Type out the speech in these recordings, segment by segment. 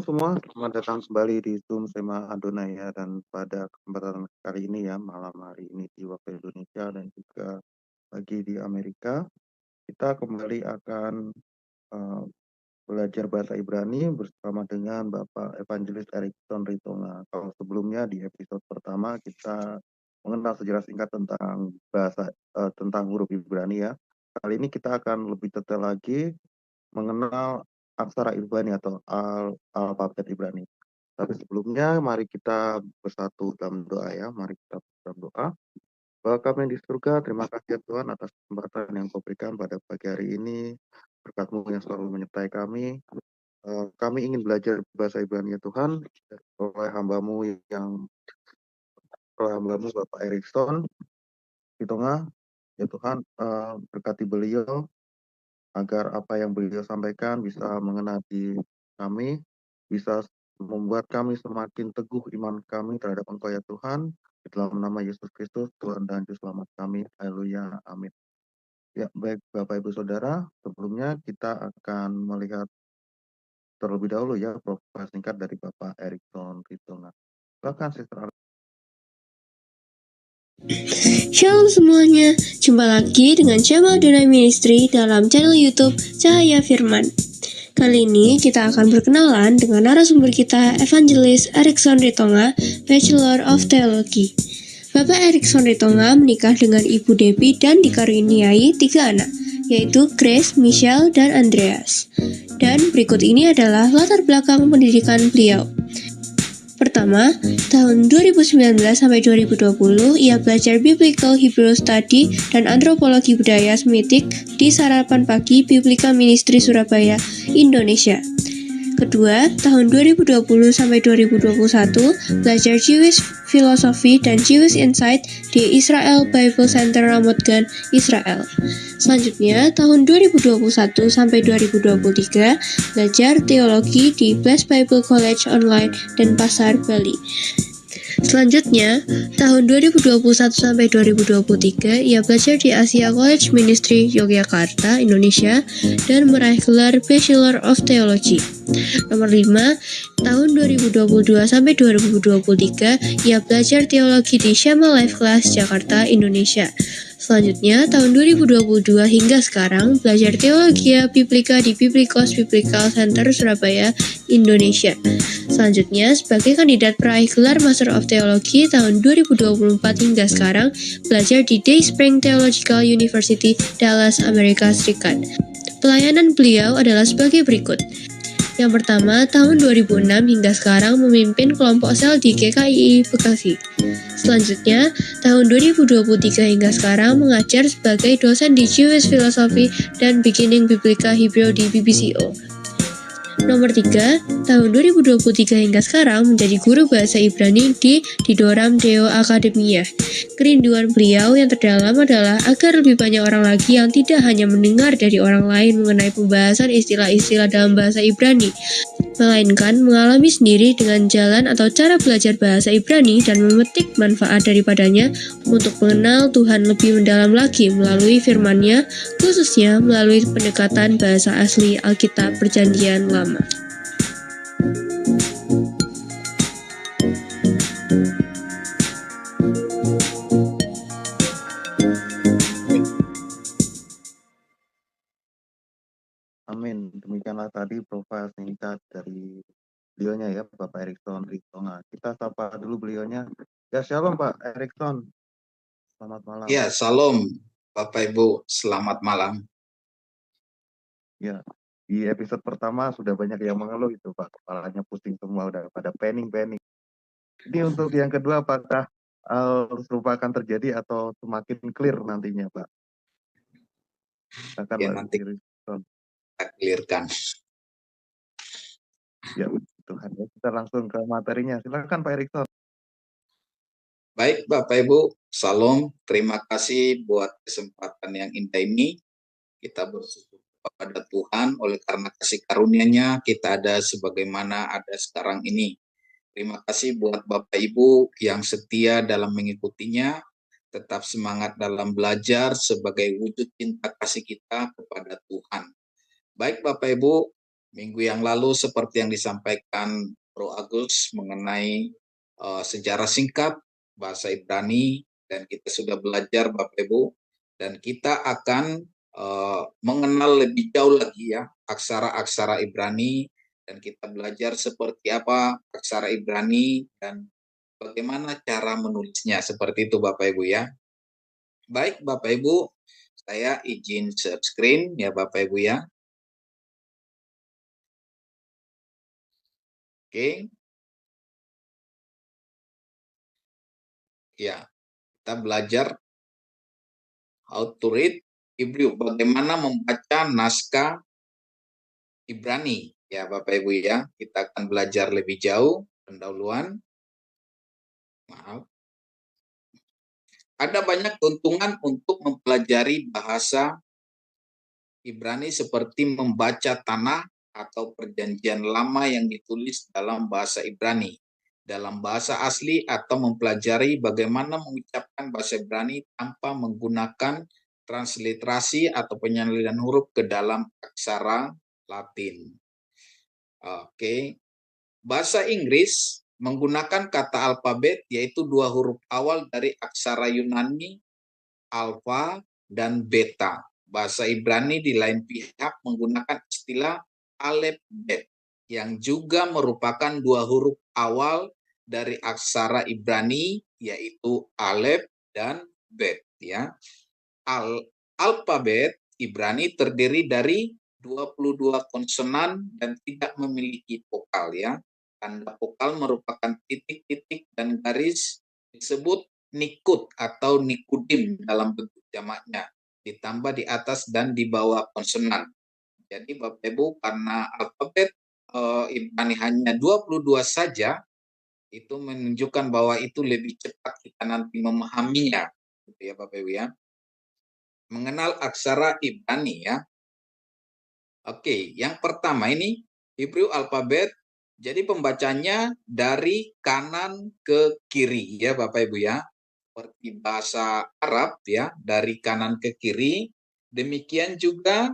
semua, selamat datang kembali di Zoom Sema Adonai ya, dan pada kesempatan kali ini ya, malam hari ini di waktu Indonesia dan juga pagi di Amerika, kita kembali akan eh, belajar bahasa Ibrani bersama dengan Bapak Evangelis Erikson Ritonga. Kalau sebelumnya di episode pertama kita mengenal sejarah singkat tentang tentang huruf Ibrani ya. Kali ini kita akan lebih detail lagi mengenal aksara Ibrani atau alfabet Ibrani. Tapi sebelumnya mari kita bersatu dalam doa ya. Mari kita dalam doa. Bapa kami yang di surga, terima kasih ya Tuhan atas kesempatan yang Kau berikan pada pagi hari ini. Berkat-Mu yang selalu menyertai kami. Kami ingin belajar bahasa Ibrani ya Tuhan oleh hamba-Mu Bapak Erikson di tengah ya Tuhan, berkati beliau agar apa yang beliau sampaikan bisa mengena di kami, bisa membuat kami semakin teguh iman kami terhadap Engkau ya Tuhan. Di dalam nama Yesus Kristus, Tuhan dan Juru Selamat kami. Haleluya. Amin. Ya, baik Bapak Ibu Saudara, sebelumnya kita akan melihat terlebih dahulu ya profil singkat dari Bapak Erikson Ritonga. Silakan Sister. Shalom semuanya, jumpa lagi dengan Sema Adonai Ministry dalam channel YouTube Cahaya Firman. Kali ini kita akan berkenalan dengan narasumber kita, Evangelis Erikson Ritonga, Bachelor of Theology. Bapak Erikson Ritonga menikah dengan Ibu Debbie dan dikaruniai 3 anak, yaitu Grace, Michelle, dan Andreas. Dan berikut ini adalah latar belakang pendidikan beliau. Pertama, tahun 2019 sampai 2020, ia belajar Biblical Hebrew Study dan Antropologi Budaya Semitik di Sarapan Pagi Biblika Ministry Surabaya, Indonesia. Kedua, tahun 2020 sampai 2021, belajar Jewish Philosophy dan Jewish Insight di Israel Bible Center Ramat Gan, Israel. Selanjutnya, tahun 2021 sampai 2023, belajar teologi di Blessed Bible College Online dan Pasar Bali. Selanjutnya, tahun 2021 sampai 2023, ia belajar di Asia College Ministry Yogyakarta, Indonesia, dan meraih gelar Bachelor of Theology. Nomor 5, tahun 2022 sampai 2023, ia belajar teologi di Shema Life Class Jakarta, Indonesia. Selanjutnya, tahun 2022 hingga sekarang, belajar teologi Biblika di Biblikos Biblical Center Surabaya, Indonesia. Selanjutnya, sebagai kandidat peraih gelar Master of Theology tahun 2024 hingga sekarang, belajar di Day Spring Theological University, Dallas, Amerika Serikat. Pelayanan beliau adalah sebagai berikut. Yang pertama, tahun 2006 hingga sekarang memimpin kelompok sel di GKI Bekasi. Selanjutnya, tahun 2023 hingga sekarang mengajar sebagai dosen di Jewish Philosophy dan Beginning Biblical Hebrew di BBCO. Nomor 3, tahun 2023 hingga sekarang menjadi guru bahasa Ibrani di Didoram Deo Akademia. Kerinduan beliau yang terdalam adalah agar lebih banyak orang lagi yang tidak hanya mendengar dari orang lain mengenai pembahasan istilah-istilah dalam bahasa Ibrani, melainkan mengalami sendiri dengan jalan atau cara belajar bahasa Ibrani dan memetik manfaat daripadanya untuk mengenal Tuhan lebih mendalam lagi melalui firman-Nya, khususnya melalui pendekatan bahasa asli Alkitab Perjanjian Lama. Amin. Demikianlah tadi profil singkat dari beliaunya ya, Bapak Erikson Ritonga. Kita sapa dulu beliaunya. Ya, shalom Pak Erikson. Selamat malam. Ya, shalom Bapak Ibu, selamat malam. Ya, di episode pertama sudah banyak yang mengeluh itu Pak, kepalanya pusing semua, udah pada pening-pening. Ini untuk yang kedua, apakah serupa akan terjadi atau semakin clear nantinya Pak? Akan Ya, Pak nanti Erikson. kita clearkan. Ya, Tuhan. Kita langsung ke materinya. Silakan Pak Erikson. Baik Bapak Ibu, shalom. Terima kasih buat kesempatan yang indah ini. Kita bersyukur kepada Tuhan oleh karena kasih karunia-Nya kita ada sebagaimana ada sekarang ini. Terima kasih buat Bapak Ibu yang setia dalam mengikutinya, tetap semangat dalam belajar sebagai wujud cinta kasih kita kepada Tuhan. Baik Bapak Ibu, Minggu yang lalu seperti yang disampaikan Bro Agus mengenai sejarah singkat bahasa Ibrani, dan kita sudah belajar Bapak Ibu, dan kita akan mengenal lebih jauh lagi ya aksara-aksara Ibrani, dan kita belajar seperti apa aksara Ibrani dan bagaimana cara menulisnya, seperti itu Bapak Ibu ya. Baik Bapak Ibu, saya izin share screen ya Bapak Ibu ya. Oke. Ya, kita belajar how to read Hebrew, bagaimana membaca naskah Ibrani. Ya, Bapak Ibu ya, kita akan belajar lebih jauh pendahuluan. Maaf. Ada banyak keuntungan untuk mempelajari bahasa Ibrani seperti membaca tanah atau perjanjian lama yang ditulis dalam bahasa Ibrani dalam bahasa asli, atau mempelajari bagaimana mengucapkan bahasa Ibrani tanpa menggunakan transliterasi atau penyaliran huruf ke dalam aksara Latin. Oke. Bahasa Inggris menggunakan kata alfabet, yaitu 2 huruf awal dari aksara Yunani alfa dan beta. Bahasa Ibrani di lain pihak menggunakan istilah alef bet, yang juga merupakan 2 huruf awal dari aksara Ibrani, yaitu alef dan bet ya. Alfabet Ibrani terdiri dari 22 konsonan dan tidak memiliki vokal ya. Tanda vokal merupakan titik-titik dan garis, disebut nikut atau nikudim dalam bentuk jamaknya, ditambah di atas dan di bawah konsonan. Jadi Bapak Ibu, karena alfabet Ibrani hanya 22 saja, itu menunjukkan bahwa itu lebih cepat kita nanti memahaminya, gitu ya Bapak Ibu ya. Mengenal aksara Ibrani ya. Oke, yang pertama ini Hebrew alfabet. Jadi pembacanya dari kanan ke kiri ya Bapak Ibu ya. Seperti bahasa Arab ya, dari kanan ke kiri. Demikian juga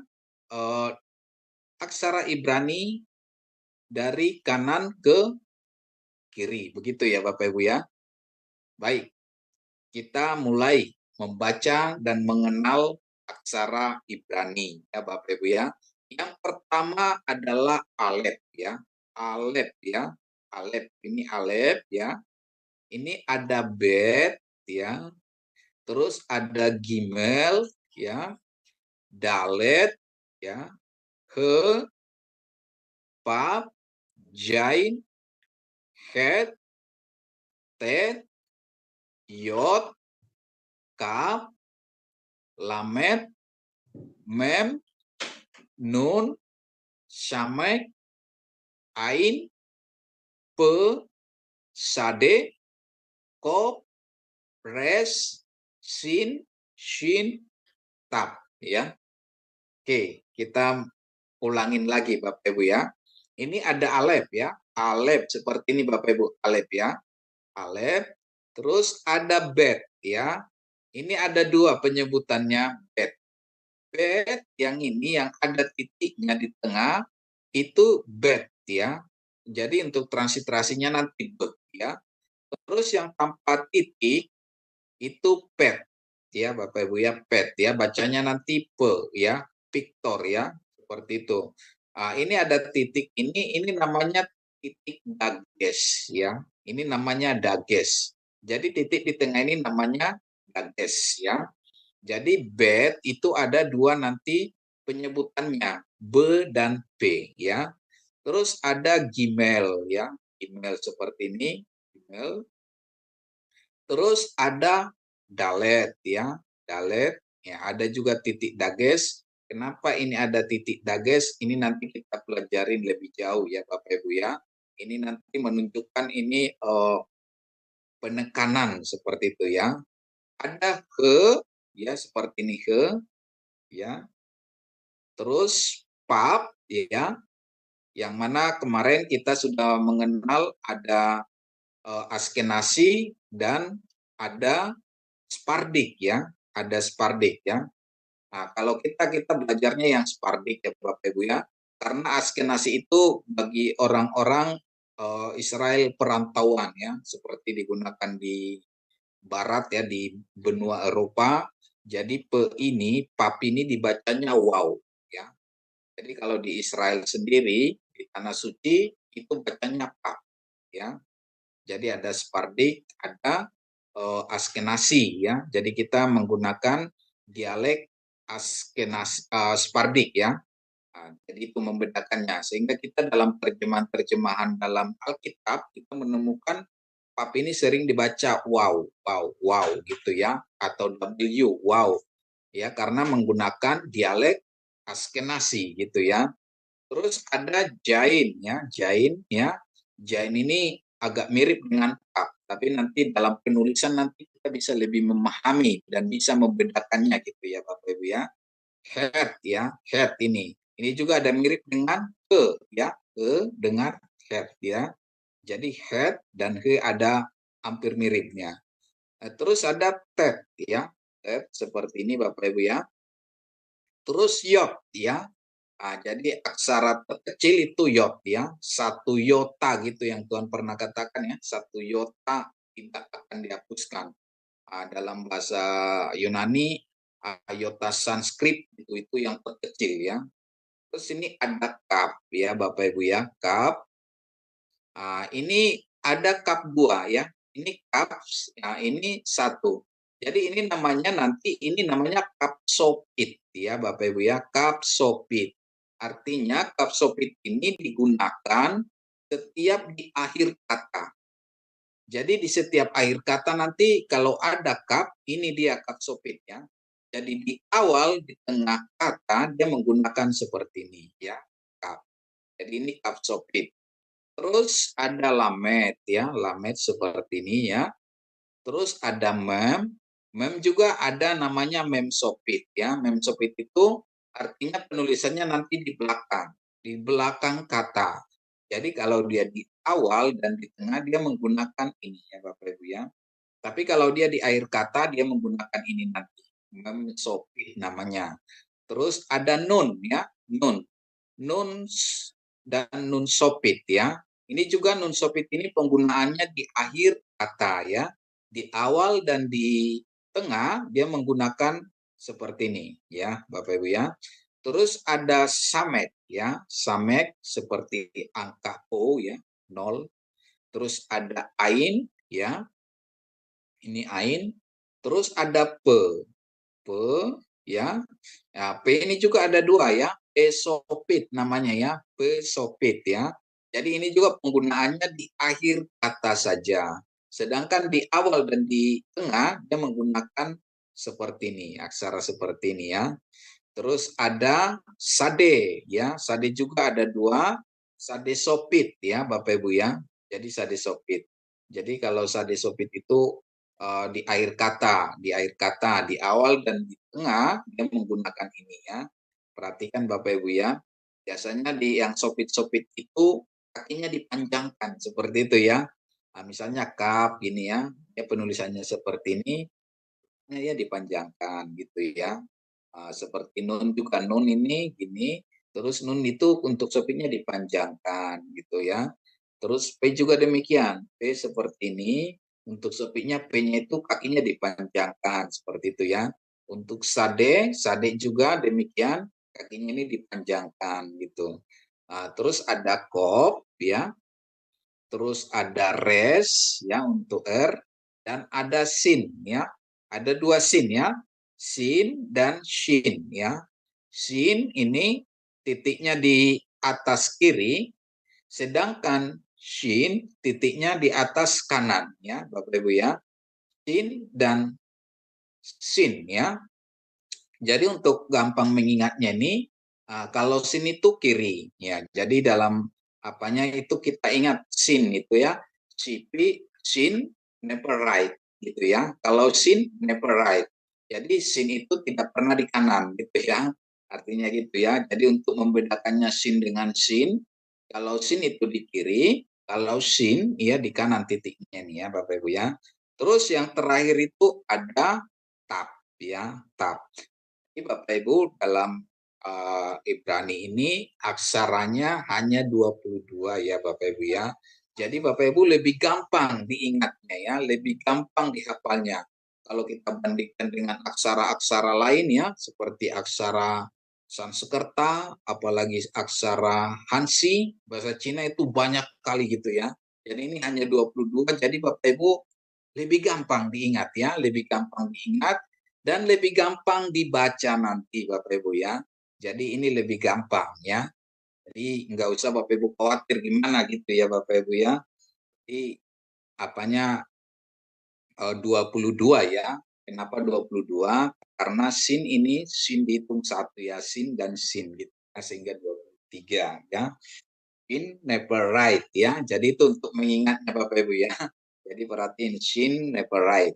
aksara Ibrani dari kanan ke kiri. Begitu ya Bapak Ibu ya. Baik, kita mulai membaca dan mengenal aksara Ibrani ya Bapak Ibu ya. Yang pertama adalah alef ya. Alef ya. Alef, ini alef ya. Ini ada bet ya. Terus ada gimel ya. Dalet ya. He, pap, jain, het, tet, yod, kaf, lamet, mem, nun, syamek, ain, pe, sade, kop, res, sin, shin, tap ya. Oke, kita ulangin lagi Bapak Ibu ya. Ini ada alef ya. Alef seperti ini Bapak Ibu, alef ya. Alef. Terus ada bet ya. Ini ada 2 penyebutannya bet. Bet yang ini yang ada titiknya di tengah itu bet ya. Jadi untuk transliterasinya nanti bet ya. Terus yang tanpa titik itu pet ya Bapak Ibu ya, pet ya, bacanya nanti pe ya, Victor ya, seperti itu. Ini ada titik ini namanya titik dages ya. Ini namanya dages. Jadi titik di tengah ini namanya dages ya. Jadi bet itu ada 2 nanti penyebutannya, B dan P ya. Terus ada gimel ya, gimel seperti ini, gimel. Terus ada dalet ya, dalet ya, ada juga titik dages. Kenapa ini ada titik dages? Ini nanti kita pelajarin lebih jauh ya Bapak Ibu ya. Ini nanti menunjukkan ini penekanan seperti itu ya. Ada he ya, seperti ini he ya. Terus pap ya, yang mana kemarin kita sudah mengenal ada Askenazi dan ada Sephardic ya, ada Sephardic ya. Nah, kalau kita belajarnya yang Sephardic ya Bapak Ibu ya. karena Askenasi itu bagi orang-orang Israel perantauan ya, seperti digunakan di barat ya, di benua Eropa. Jadi pap ini dibacanya wow ya. Jadi kalau di Israel sendiri di tanah suci itu bacanya pap ya. Jadi ada Sephardic, ada Askenasi ya. Jadi kita menggunakan dialek Sephardic ya. Nah, jadi itu membedakannya. Sehingga kita dalam terjemahan-terjemahan dalam Alkitab kita menemukan pap ini sering dibaca wow, wow, wow gitu ya, atau W, wow ya, karena menggunakan dialek Askenasi gitu ya. Terus ada Jain ya, Jain ya. Jain ini agak mirip dengan pap, tapi nanti dalam penulisan nanti kita bisa lebih memahami dan bisa membedakannya gitu ya Bapak Ibu ya. Head ya, head ini. Ini juga ada mirip dengan ya, dengan head ya. Jadi head dan he ada hampir miripnya. Terus ada tet ya, tet seperti ini Bapak Ibu ya. Terus yod ya. Nah, jadi aksara terkecil itu yod ya, 1 iota gitu yang Tuhan pernah katakan ya, 1 iota tidak akan dihapuskan. Dalam bahasa Yunani, iota Sanskrit itu yang terkecil ya. Terus ini ada kap ya Bapak Ibu ya, kap. Ini ada kap 2 ya, ini kap, nah ini 1. Jadi ini namanya kap sopit ya Bapak Ibu ya, kap sopit. Artinya kap sopit ini digunakan setiap di akhir kata. Jadi di setiap akhir kata nanti kalau ada kap, ini dia kap sopit ya. Jadi di awal, di tengah kata dia menggunakan seperti ini ya, kap. Jadi ini kap sopit. Terus ada lamet ya, lamet seperti ini ya. Terus ada mem, mem juga ada namanya mem sopit ya. Mem sopit itu artinya penulisannya nanti di belakang kata. Jadi kalau dia di awal dan di tengah dia menggunakan ini ya Bapak Ibu ya. Tapi kalau dia di akhir kata dia menggunakan ini nanti. Mem sopit namanya. Terus ada nun ya, nun. Nun dan nun sopit ya. Ini juga nun sopit ini penggunaannya di akhir kata ya. Di awal dan di tengah dia menggunakan seperti ini ya Bapak Ibu ya. Terus ada samek ya. Samek seperti angka O ya, 0. Terus ada ain ya. Ini ain. Terus ada pe ya. Ya, P ini juga ada 2 ya. Pesopit namanya ya, pesopit ya. Jadi ini juga penggunaannya di akhir kata saja. Sedangkan di awal dan di tengah dia menggunakan seperti ini, aksara seperti ini ya. Terus ada sade ya, sade juga ada 2, sade sopit ya Bapak Ibu ya. Jadi sade sopit. Jadi kalau sade sopit itu di akhir kata, di awal dan di tengah dia menggunakan ini ya. Perhatikan Bapak Ibu ya. Biasanya di yang sopit-sopit itu kakinya dipanjangkan seperti itu ya. Nah, misalnya kap gini ya, ya penulisannya seperti ini, ya dipanjangkan gitu ya. Seperti nun juga, nun ini gini, terus nun itu untuk sopitnya dipanjangkan gitu ya. Terus P juga demikian, P seperti ini, untuk sopitnya P-nya itu kakinya dipanjangkan seperti itu ya. Untuk sade, sade juga demikian, kakinya ini dipanjangkan gitu. Terus ada kop ya, terus ada res ya untuk R, dan ada sin ya. Ada 2 sin ya, sin dan shin ya. Sin ini titiknya di atas kiri, sedangkan shin titiknya di atas kanan ya Bapak Ibu ya. Sin dan sin ya. Jadi untuk gampang mengingatnya ini, kalau sin itu kiri ya. Jadi dalam apanya itu kita ingat sin itu ya. Sin never right gitu ya. Kalau sin never right. Jadi sin itu tidak pernah di kanan gitu ya. Artinya gitu ya. Jadi untuk membedakannya sin dengan sin, kalau sin itu di kiri, kalau sin ya di kanan titiknya nih ya Bapak Ibu ya. Terus yang terakhir itu ada tap ya, tap. Jadi Bapak Ibu dalam Ibrani ini aksaranya hanya 22 ya Bapak Ibu ya. Jadi Bapak Ibu lebih gampang diingatnya ya, lebih gampang dihafalnya. Kalau kita bandingkan dengan aksara-aksara lain ya, seperti aksara Sanskerta, apalagi aksara Hansi, bahasa Cina itu banyak kali gitu ya. Jadi ini hanya 22, jadi Bapak Ibu lebih gampang diingat ya, lebih gampang diingat dan lebih gampang dibaca nanti Bapak Ibu ya. Jadi ini lebih gampang ya. Jadi nggak usah Bapak Ibu khawatir gimana gitu ya Bapak Ibu ya. Jadi apanya 22 ya. Kenapa 22? Karena sin ini sin dihitung satu ya, sin dan sin gitu. Sehingga 23 ya. Sin never right ya. Jadi itu untuk mengingatnya Bapak Ibu ya. Jadi perhatiin sin never right.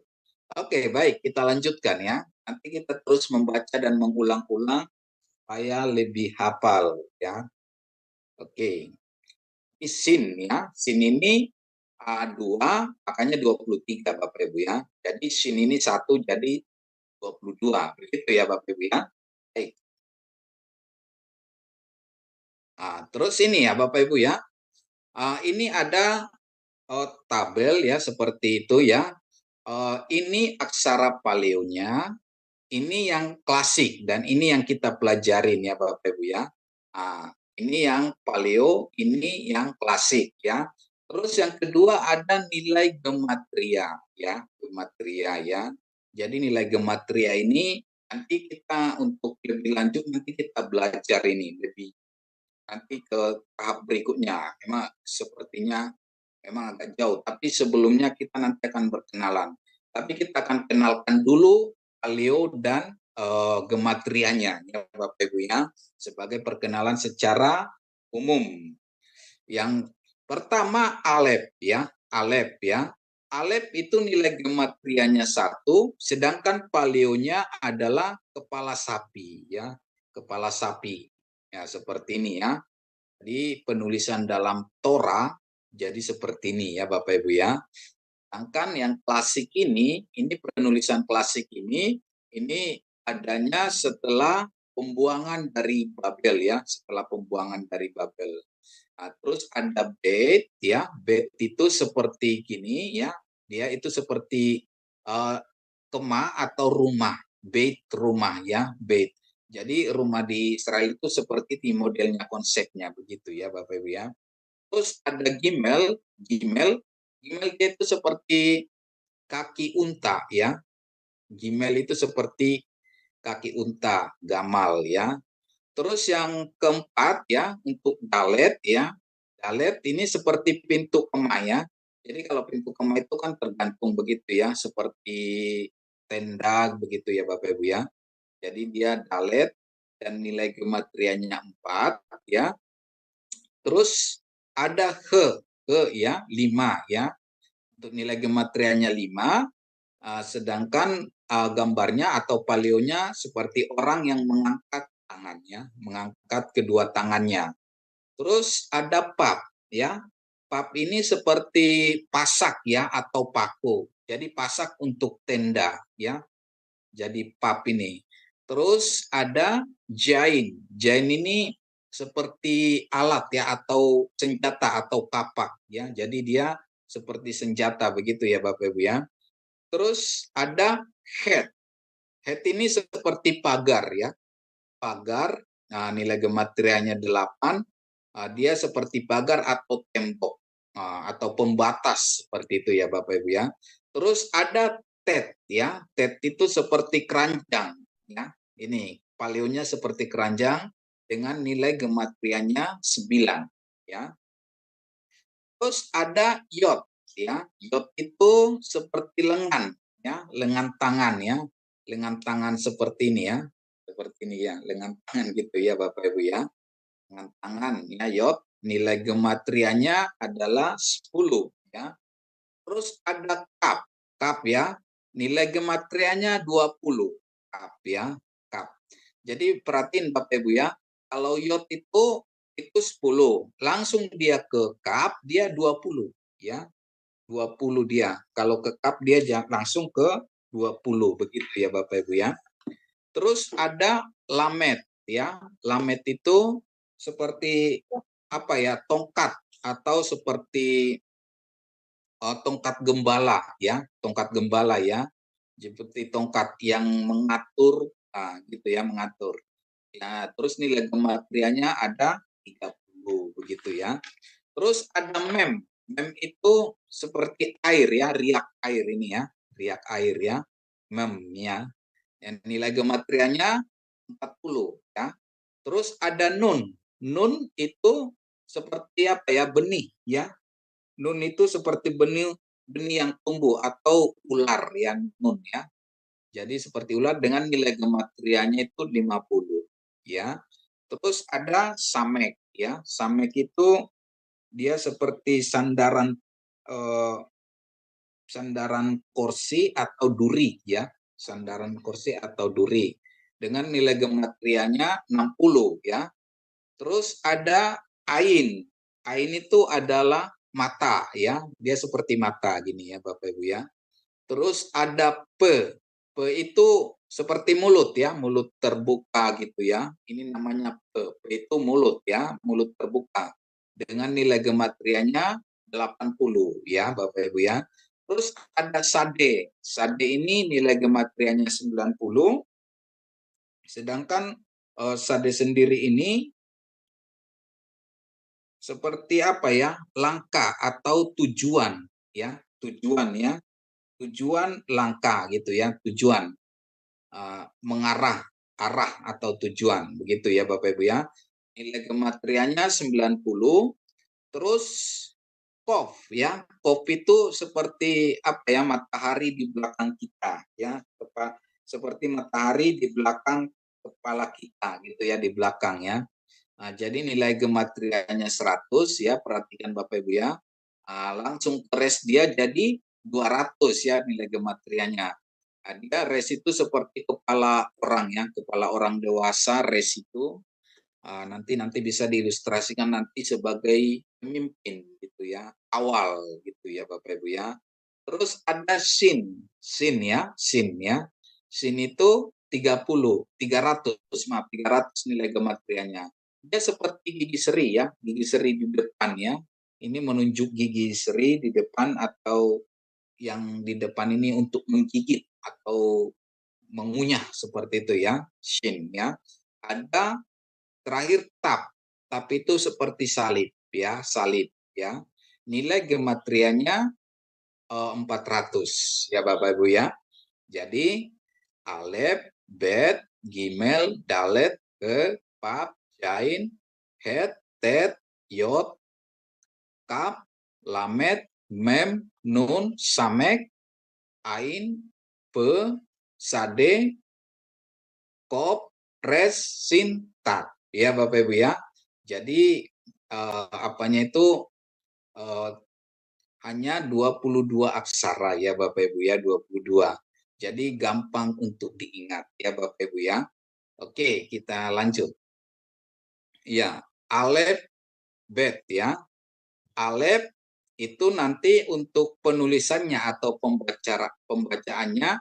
Oke, baik, kita lanjutkan ya. Nanti kita terus membaca dan mengulang-ulang supaya lebih hafal ya. Oke. Ini sin ya. Sin ini 2, makanya 23 Bapak Ibu ya. Jadi sin ini 1 jadi 22. Begitu ya Bapak Ibu ya. Baik. Nah, terus ini ya Bapak Ibu ya. Ini ada tabel ya seperti itu ya. Ini aksara paleonya, ini yang klasik dan ini yang kita pelajarin ya Bapak Ibu ya. Ini yang paleo, ini yang klasik ya. Terus yang kedua ada nilai gematria ya, gematria ya. Jadi nilai gematria ini nanti kita untuk lebih lanjut nanti kita belajar ini lebih nanti ke tahap berikutnya. Memang sepertinya memang agak jauh, tapi sebelumnya kita nanti akan berkenalan. Tapi kita akan kenalkan dulu paleo dan gematrianya ya Bapak Ibu ya, sebagai perkenalan secara umum. Yang pertama Alep ya, Alep ya. Alep itu nilai gematrianya 1, sedangkan paleonya adalah kepala sapi ya, kepala sapi. Ya seperti ini ya. Jadi penulisan dalam Torah jadi seperti ini ya Bapak Ibu ya. Sedangkan yang klasik ini penulisan klasik ini adanya setelah pembuangan dari Babel ya, setelah pembuangan dari Babel. Nah, terus ada bait ya, bait itu seperti gini ya, dia itu seperti kemah atau rumah, bait rumah ya, bait. Jadi rumah di Israel itu seperti di modelnya konsepnya begitu ya Bapak Ibu ya. Terus ada gimel, gimel, gimel itu seperti kaki unta ya. Gimel itu seperti kaki unta, gamal ya. Terus yang keempat ya untuk dalet ya. Dalet ini seperti pintu kemah ya. Jadi kalau pintu kemah itu kan tergantung begitu ya, seperti tenda begitu ya Bapak Ibu ya. Jadi dia dalet dan nilai gematrianya 4 ya. Terus ada he ya, 5 ya. Untuk nilai gematrianya 5, sedangkan gambarnya atau paleonya seperti orang yang mengangkat tangannya, mengangkat kedua tangannya. Terus ada pap ya. Pap ini seperti pasak ya atau paku. Jadi pasak untuk tenda ya. Jadi pap ini. Terus ada jain. Jain ini seperti alat ya atau senjata atau kapak ya. Jadi dia seperti senjata begitu ya Bapak Ibu ya. Terus ada head. Head ini seperti pagar ya. Pagar, nah nilai gematrianya 8, dia seperti pagar atau tembok atau pembatas seperti itu ya Bapak Ibu ya. Terus ada tet ya. Tet itu seperti keranjang ya. Ini paleonya seperti keranjang dengan nilai gematrianya 9 ya. Terus ada yod ya. Yod itu seperti lengan ya, lengan tangan ya. Lengan tangan seperti ini ya. Seperti ini ya, lengan tangan gitu ya Bapak Ibu ya. Lengan tangan ya yod, nilai gematrianya adalah 10 ya. Terus ada kap. Kap ya. Nilai gematrianya 20. Kap ya, kap. Jadi perhatiin Bapak Ibu ya, kalau yod itu 10, langsung dia ke kap dia 20 ya. 20 dia. Kalau ke kap dia langsung ke 20 begitu ya Bapak Ibu ya. Terus ada lamet ya. Lamet itu seperti apa ya, tongkat atau seperti tongkat gembala ya, tongkat gembala ya, seperti tongkat yang mengatur, gitu ya, mengatur. Ya, terus nilai gematrianya ada 30 begitu ya. Terus ada mem. Mem itu seperti air ya, riak air ini ya, riak air ya, mem ya. Yang nilai gematrianya 40 ya. Terus ada nun. Nun itu seperti apa ya, benih ya. Nun itu seperti benih benih yang tumbuh atau ular ya, nun ya. Jadi seperti ular dengan nilai gematrianya itu 50 ya. Terus ada samek ya. Samek itu dia seperti sandaran kursi atau duri ya. Sandaran kursi atau duri dengan nilai gematrianya 60 ya. Terus ada ain. Ain itu adalah mata ya. Dia seperti mata gini ya Bapak Ibu ya. Terus ada pe. Pe itu seperti mulut ya, mulut terbuka gitu ya. Ini namanya pe. Pe itu mulut ya, mulut terbuka. Dengan nilai gematrianya 80 ya Bapak Ibu ya. Terus ada sade. Sade ini nilai gematrianya 90. Sedangkan sade sendiri ini seperti apa ya? Langkah atau tujuan ya, tujuan ya. Tujuan langkah gitu ya, tujuan mengarah, arah atau tujuan begitu ya Bapak Ibu ya. Nilai gematrianya 90. Terus kof ya. Kof itu seperti apa ya, matahari di belakang kita ya, seperti matahari di belakang kepala kita gitu ya, di belakang ya. Nah, jadi nilai gematrianya 100 ya, perhatikan Bapak Ibu ya. Langsung res dia jadi 200 ya nilai gematrianya. Nah, dia res itu seperti kepala orang ya, kepala orang dewasa res itu. Nanti bisa diilustrasikan nanti sebagai pemimpin gitu ya, awal gitu ya Bapak Ibu ya. Terus ada sin, sin ya, sin ya. Sin itu 300 maaf, 300 nilai gematrianya. Dia seperti gigi seri ya, gigi seri di depan ya. Ini menunjuk gigi seri di depan atau yang di depan ini untuk menggigit atau mengunyah seperti itu ya, shin ya. Ada terakhir tap. Tap itu seperti salib ya, salib ya. Nilai gematrianya 400 ya Bapak Ibu ya. Jadi alef, bet, gimel, dalet, ke, pap, jain, het, tet, yot, kap, lamet, mem, nun, samek, ain, pe, sade, kop, res, sin, tat. Ya Bapak Ibu ya. Jadi apanya itu hanya 22 aksara ya Bapak Ibu ya, 22. Jadi gampang untuk diingat ya Bapak Ibu ya. Oke, kita lanjut. Ya, alef, bet ya. Alef itu nanti untuk penulisannya atau pembacaannya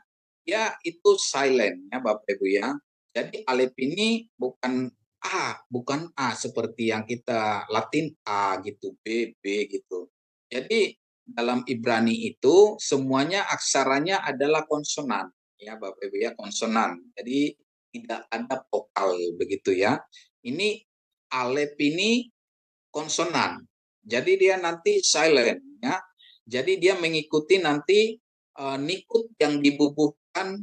ya itu silent ya Bapak Ibu ya. Jadi alef ini bukan A seperti yang kita Latin A gitu, B gitu. Jadi dalam Ibrani itu semuanya aksaranya adalah konsonan ya Bapak Ibu ya, konsonan. Jadi tidak ada vokal begitu ya. Ini alef ini konsonan. Jadi dia nanti silent ya. Jadi dia mengikuti nanti nikut yang dibubuhkan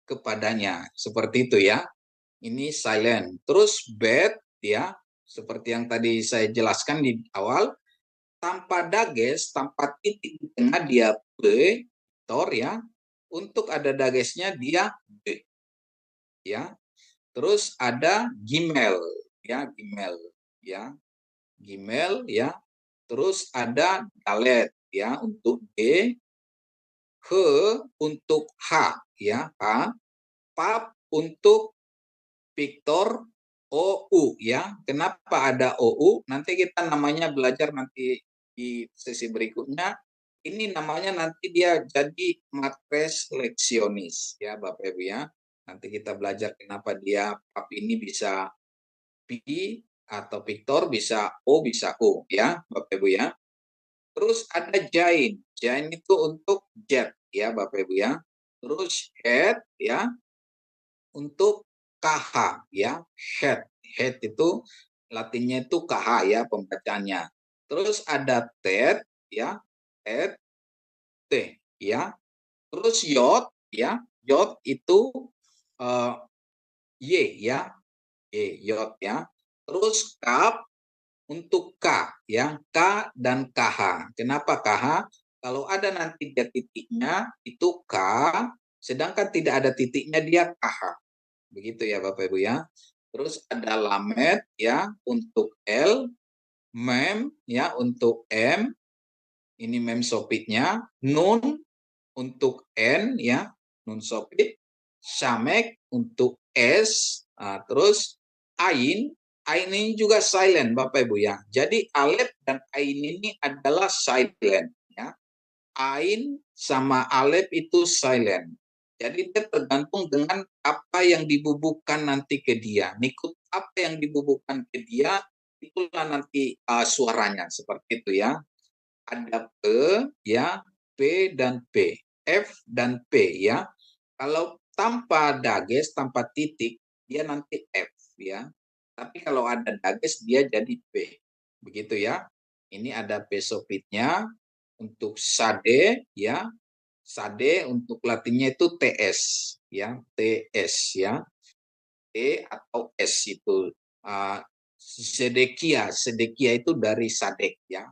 kepadanya. Seperti itu ya. Ini silent. Terus bet ya, seperti yang tadi saya jelaskan di awal, tanpa dages, tanpa titik di tengah dia B, tor ya. Untuk ada dagesnya dia B. Ya. Terus ada gimel ya, gimel ya. Gimel ya. Terus ada dalet ya untuk D, he untuk H ya, H, pap untuk Victor, OU ya. Kenapa ada OU? Nanti kita namanya belajar nanti di sesi berikutnya. Ini namanya nanti dia jadi matres leksionis ya Bapak Ibu ya. Nanti kita belajar kenapa dia pap ini bisa atau Victor, bisa O, bisa O ya Bapak Ibu ya. Terus ada Jain. Jain itu untuk jet ya Bapak Ibu ya. Terus head ya untuk KH ya. Head. Head itu Latinnya itu KH ya pembacaannya. Terus ada TED ya. TED T ya. Terus yod ya. Yod itu Y ya. Yod ya. Terus kap untuk K ya, K dan KH. Kenapa KH? Kalau ada nanti dia titiknya itu K, sedangkan tidak ada titiknya dia KH. Begitu ya Bapak Ibu ya. Terus ada lamet ya untuk L, mem ya untuk M, ini mem sopitnya, nun untuk N ya, nun sopit, samek untuk S, terus ain. Ain ini juga silent Bapak Ibu ya. Jadi alef dan ain ini adalah silent ya. Ain sama alef itu silent. Jadi dia tergantung dengan apa yang dibubuhkan nanti ke dia. Ikut apa yang dibubuhkan ke dia, itulah nanti suaranya seperti itu ya. Ada P ya, P dan P, F dan P ya. Kalau tanpa dages, tanpa titik, dia nanti F ya. Tapi kalau ada dages dia jadi P. Begitu ya. Ini ada P sopitnya untuk sade ya. Sade untuk latinnya itu TS ya, TS ya. T atau S itu sedekia, sedekia itu dari sadek ya.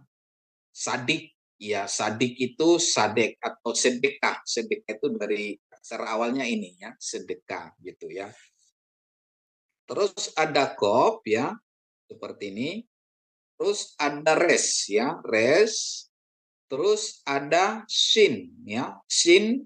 Sadik ya, sadik itu sadek atau sedekah. Sedekah itu dari akar awalnya ini ya, sedekah gitu ya. Terus ada kop ya, seperti ini. Terus ada res ya, res. Terus ada shin ya, shin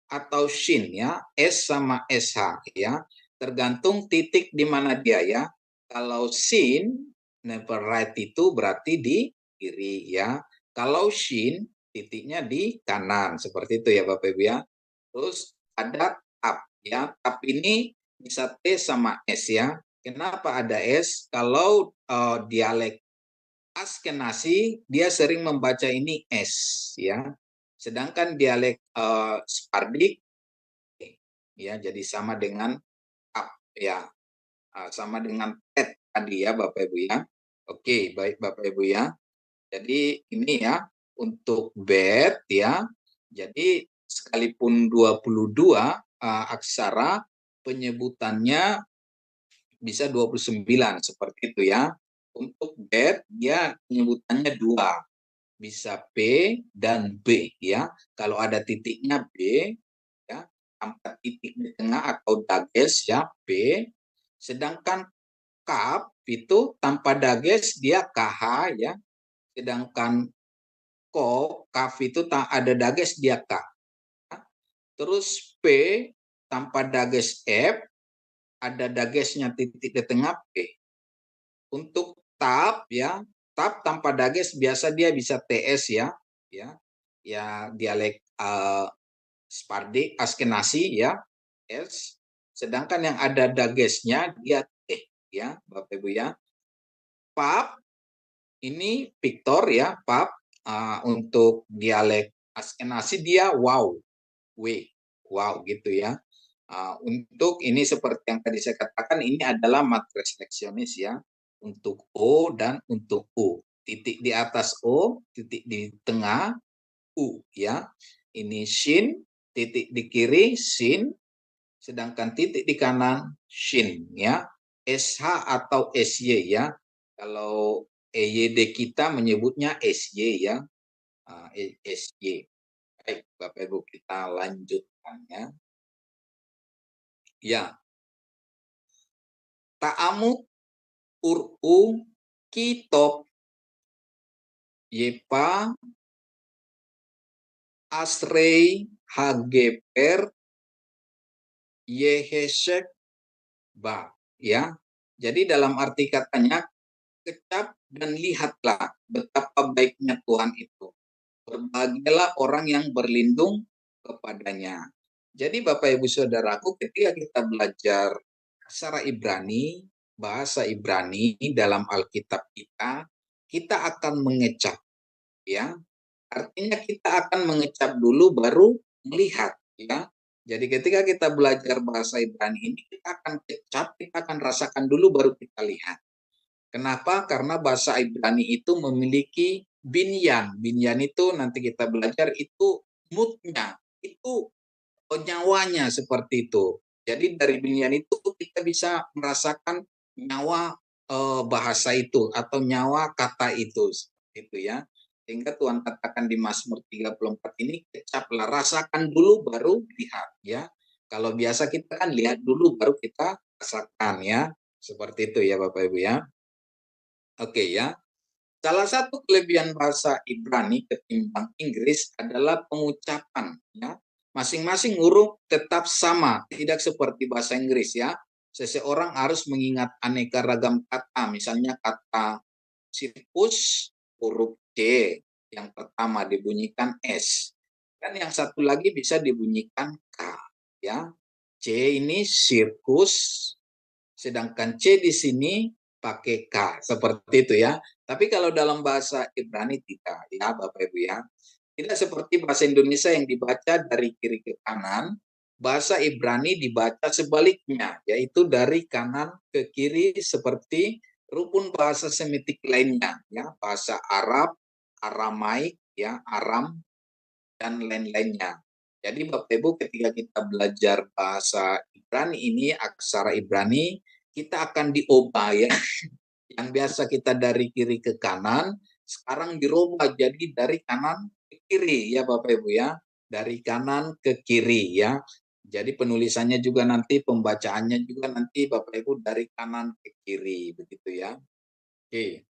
atau shin ya, S sama SH ya. Tergantung titik di mana dia ya. Kalau shin, never right itu berarti di kiri ya. Kalau shin, titiknya di kanan. Seperti itu ya Bapak Ibu ya. Terus ada tap ya. Tap ini bisa T sama S ya. Kenapa ada S? Kalau dialek Askenazi dia sering membaca ini S ya. Sedangkan dialek Sephardic ya jadi sama dengan up ya. Sama dengan tet tadi ya Bapak Ibu ya. Oke, baik Bapak Ibu ya. Jadi ini ya untuk bed ya. Jadi sekalipun 22 aksara penyebutannya bisa 29 seperti itu ya. Untuk bed dia penyebutannya 2. Bisa P dan B ya. Kalau ada titiknya B ya, tanpa titik di tengah atau dages ya B. Sedangkan kap itu tanpa dages dia KH ya. Sedangkan kaf itu ada dages dia K. Terus P tanpa dages F, ada dagesnya titik di tengah P. Untuk tab ya, tab tanpa dages biasa dia bisa TS ya, ya dialek Sephardic Askenazi ya, S. Sedangkan yang ada dagesnya dia T ya, Bapak Ibu ya. Pap ini Victor ya, pap untuk dialek Askenazi dia wow, wow gitu ya. Untuk ini seperti yang tadi saya katakan ini adalah matriks leksionis ya. Untuk O dan untuk U. Titik di atas O, titik di tengah U ya. Ini shin, titik di kiri sin, sedangkan titik di kanan shin ya. SH atau SY ya. Kalau EYD kita menyebutnya SY ya. SY. Baik, Bapak Ibu kita lanjutkan ya. Ya. Ta'amuk Uru Kitop Yepa Asrei Hageper Yehesek Ba ya. Jadi dalam arti katanya kecap dan lihatlah betapa baiknya Tuhan itu. Berbahagialah orang yang berlindung kepadanya. Jadi Bapak Ibu Saudaraku ketika kita belajar aksara Ibrani bahasa Ibrani dalam Alkitab kita, kita akan mengecap, ya. Artinya kita akan mengecap dulu baru melihat, ya. Jadi ketika kita belajar bahasa Ibrani ini, kita akan kecap, kita akan rasakan dulu baru kita lihat. Kenapa? Karena bahasa Ibrani itu memiliki binyan. Binyan itu nanti kita belajar itu moodnya, itu nyawanya seperti itu. Jadi dari binyan itu kita bisa merasakan nyawa bahasa itu atau nyawa kata itu, seperti itu ya. Sehingga Tuhan katakan di Mazmur 34 ini, kecaplah, rasakan dulu baru lihat ya. Kalau biasa kita kan lihat dulu baru kita rasakan ya. Seperti itu ya Bapak Ibu ya. Oke ya. Salah satu kelebihan bahasa Ibrani ketimbang Inggris adalah pengucapan ya. Masing-masing huruf tetap sama, tidak seperti bahasa Inggris ya. Seseorang harus mengingat aneka ragam kata, misalnya kata sirkus huruf C, yang pertama dibunyikan S. Dan yang satu lagi bisa dibunyikan K ya. C ini sirkus, sedangkan C di sini pakai K, seperti itu ya. Tapi kalau dalam bahasa Ibrani tidak, ya Bapak Ibu ya. Tidak seperti bahasa Indonesia yang dibaca dari kiri ke kanan, bahasa Ibrani dibaca sebaliknya, yaitu dari kanan ke kiri seperti rukun bahasa Semitik lainnya, ya, bahasa Arab, Aramaik, ya, Aram, dan lain-lainnya. Jadi Bapak Ibu ketika kita belajar bahasa Ibrani ini, aksara Ibrani, kita akan diubah ya. Yang biasa kita dari kiri ke kanan, sekarang dirubah jadi dari kanan ke kiri ya Bapak Ibu ya. Dari kanan ke kiri ya. Jadi penulisannya juga nanti, pembacaannya juga nanti Bapak Ibu dari kanan ke kiri, begitu ya. Oke.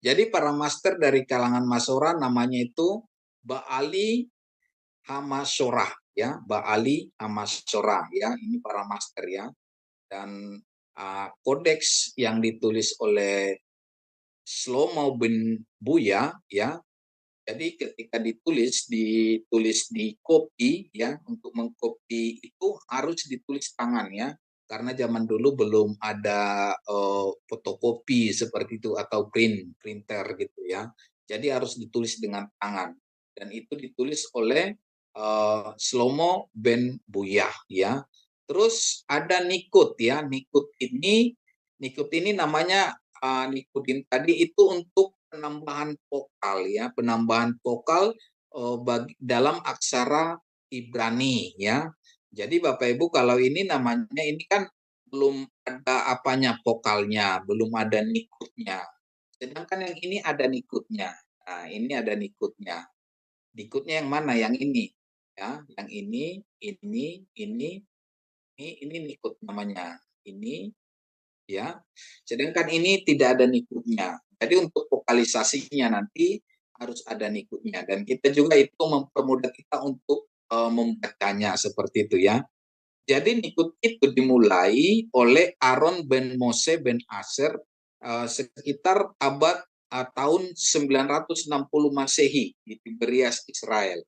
Jadi para master dari kalangan Masorah namanya itu Ba'ali Hamasorah ya, Ba'ali Hamasorah ya, ini para master ya. Dan kodeks yang ditulis oleh Shlomo bin Buya ya. Jadi ketika ditulis di kopi ya, untuk mengkopi itu harus ditulis tangan ya. Karena zaman dulu belum ada fotokopi seperti itu atau printer gitu ya. Jadi harus ditulis dengan tangan. Dan itu ditulis oleh Shlomo bin Buya ya. Terus ada Nikut ya. Nikut ini namanya Nikutin tadi itu untuk penambahan vokal ya, penambahan vokal dalam aksara Ibrani ya. Jadi Bapak Ibu kalau ini namanya ini kan belum ada apanya vokalnya, belum ada nikutnya. Sedangkan yang ini ada nikutnya. Nah, ini ada nikutnya. Nikutnya yang mana? Yang ini. Ya, yang ini nikut namanya. Ini ya. Sedangkan ini tidak ada nikutnya. Jadi untuk vokalisasinya nanti harus ada nikutnya dan kita juga itu mempermudah kita untuk membacanya seperti itu ya. Jadi nikut itu dimulai oleh Aaron ben Mose ben Aser sekitar abad tahun 960 Masehi di Tiberias Israel.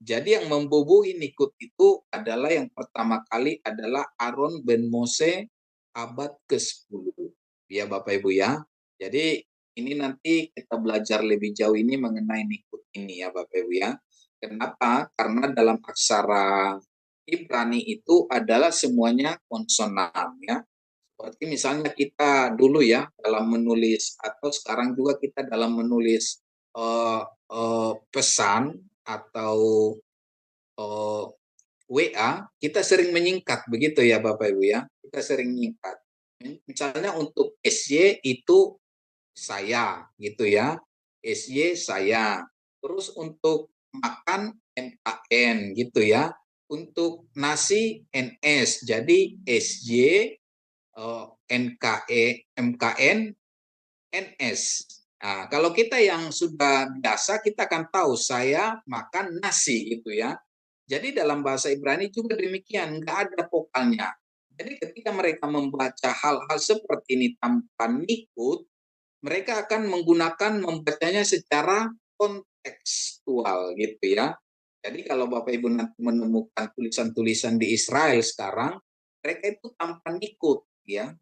Jadi yang membubuhi nikut itu adalah yang pertama kali adalah Aaron ben Mose abad ke-10. Ya Bapak Ibu ya. Jadi ini nanti kita belajar lebih jauh ini mengenai nikut ini ya Bapak Ibu ya. Kenapa? Karena dalam aksara Ibrani itu adalah semuanya konsonan ya. Seperti misalnya kita dulu ya dalam menulis atau sekarang juga kita dalam menulis pesan atau WA, kita sering menyingkat begitu ya Bapak Ibu ya. Kita sering menyingkat. Misalnya untuk SY itu saya gitu ya. SY saya. Terus untuk makan MKN gitu ya. Untuk nasi NS. Jadi SY NKE MKN NS. Nah, kalau kita yang sudah biasa kita akan tahu saya makan nasi gitu ya. Jadi dalam bahasa Ibrani juga demikian, nggak ada vokalnya. Jadi ketika mereka membaca hal-hal seperti ini tanpa nikut, mereka akan menggunakan membacanya secara kontekstual gitu ya. Jadi kalau Bapak Ibu nanti menemukan tulisan-tulisan di Israel sekarang, mereka itu tanpa nikut ya.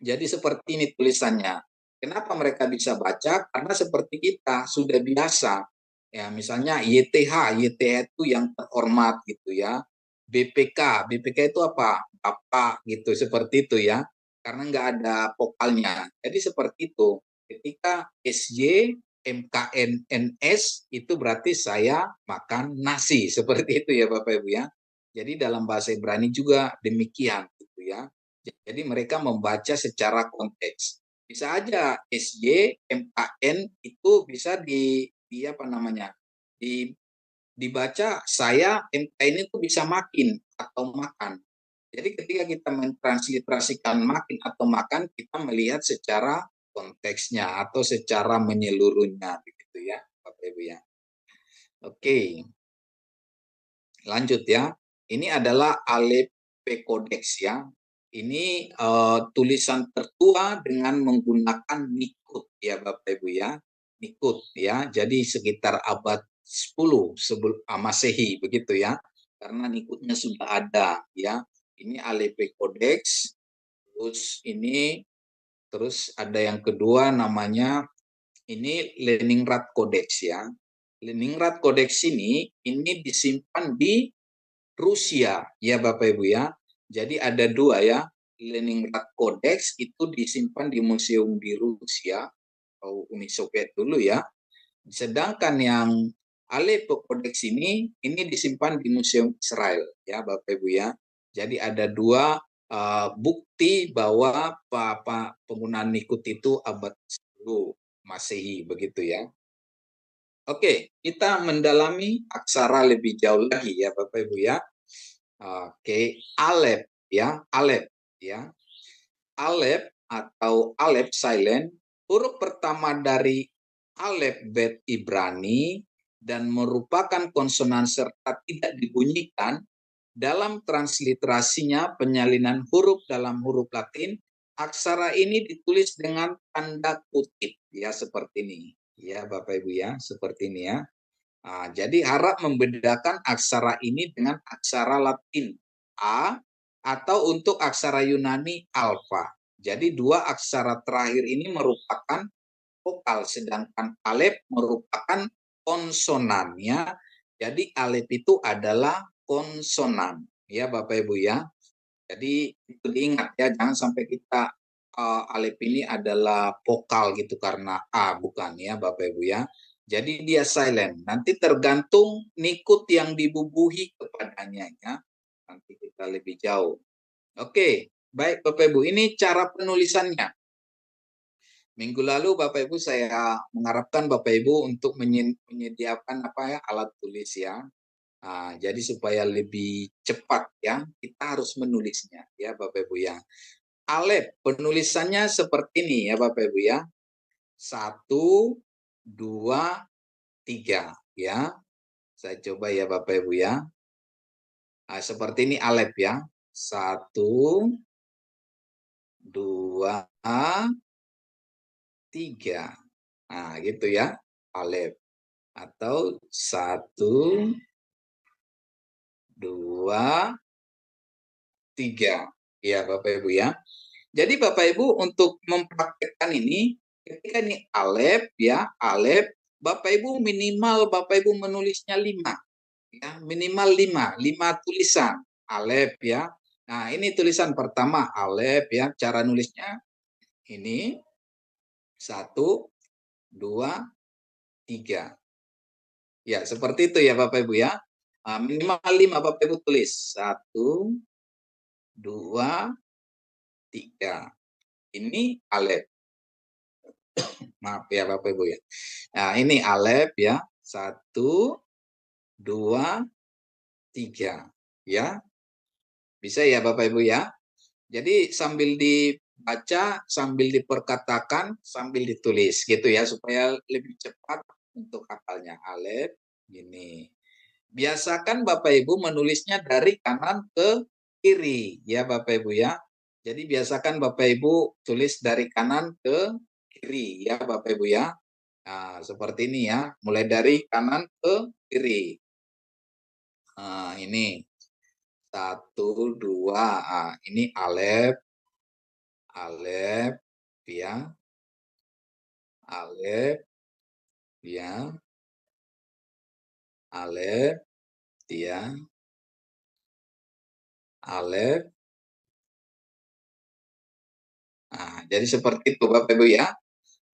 Jadi seperti ini tulisannya. Kenapa mereka bisa baca? Karena seperti kita sudah biasa. Ya, misalnya YTH itu yang terhormat gitu ya. BPK itu apa? Bapak gitu, seperti itu ya. Karena nggak ada vokalnya. Jadi seperti itu. Ketika SY, MKN, NS itu berarti saya makan nasi. Seperti itu ya Bapak Ibu ya. Jadi dalam bahasa Ibrani juga demikian gitu ya. Jadi mereka membaca secara konteks. Bisa aja SY, MKN itu bisa di apa namanya? Di, dibaca saya MKN itu bisa makin atau makan. Jadi ketika kita mentransliterasikan makin atau makan, kita melihat secara konteksnya atau secara menyeluruhnya begitu ya, Bapak Ibu ya. Oke, lanjut ya. Ini adalah Alepe Codex ya. Ini tulisan tertua dengan menggunakan Nikut ya Bapak Ibu ya. Nikut ya. Jadi sekitar abad 10 sebelum Masehi begitu ya. Karena Nikutnya sudah ada ya. Ini Alepe Codex. Terus ada yang kedua namanya ini Leningrad Codex ya. Leningrad Codex ini disimpan di Rusia ya Bapak Ibu ya. Jadi ada dua ya. Leningrad Codex itu disimpan di museum di Rusia atau Uni Soviet dulu ya. Sedangkan yang Aleppo Codex ini disimpan di museum Israel ya Bapak Ibu ya. Jadi ada dua bukti bahwa penggunaan Nikut itu abad 10 Masehi begitu ya. Oke, kita mendalami aksara lebih jauh lagi ya Bapak Ibu ya. Oke, Alep ya, Alep ya. Alep atau Alep silent, huruf pertama dari alfabet Ibrani dan merupakan konsonan serta tidak dibunyikan. Dalam transliterasinya penyalinan huruf dalam huruf Latin, aksara ini ditulis dengan tanda kutip ya seperti ini. Ya Bapak Ibu ya, seperti ini ya. Nah, jadi harap membedakan aksara ini dengan aksara Latin A atau untuk aksara Yunani alfa. Jadi dua aksara terakhir ini merupakan vokal, sedangkan alef merupakan konsonannya. Jadi alef itu adalah konsonan, ya Bapak Ibu ya. Jadi itu diingat ya, jangan sampai kita alef ini adalah vokal gitu karena A, bukan ya Bapak Ibu ya. Jadi dia silent. Nanti tergantung nikut yang dibubuhi kepadanya ya. Nanti kita lebih jauh. Oke, baik Bapak Ibu, ini cara penulisannya. Minggu lalu Bapak Ibu saya mengharapkan Bapak Ibu untuk menyediakan alat tulis ya. Nah, jadi supaya lebih cepat ya, kita harus menulisnya ya Bapak Ibu ya. Alef penulisannya seperti ini ya Bapak Ibu ya. 1, 2, 3 ya. Saya coba ya Bapak Ibu ya. Nah, seperti ini alef ya. 1, 2, 3. Nah, gitu ya. Alef. Atau 1, 2, 3. Ya Bapak Ibu ya. Jadi Bapak Ibu untuk mempraktekkan ini, ketika ini alef ya, alef, Bapak Ibu minimal Bapak Ibu menulisnya 5. Ya, minimal 5 tulisan alef ya. Nah, ini tulisan pertama alef ya, cara nulisnya ini 1, 2, 3. Ya, seperti itu ya Bapak Ibu ya. Minimal 5 Bapak Ibu tulis. 1, 2, 3. Ini alef. Maaf ya Bapak Ibu ya. Nah, ini alef ya. 1, 2, 3. Ya. Bisa ya Bapak Ibu ya. Jadi sambil dibaca, sambil diperkatakan, sambil ditulis gitu ya supaya lebih cepat untuk hafalnya. Alef gini. Biasakan Bapak Ibu menulisnya dari kanan ke kiri ya Bapak Ibu ya. Jadi biasakan Bapak Ibu tulis dari kanan ke kiri ya Bapak Ibu ya. Nah, seperti ini ya, mulai dari kanan ke kiri. Nah, ini 1, 2, ini alef, Alef, ya. Alef, ya. Alef, ya. Alef. Nah, jadi seperti itu Bapak Ibu ya.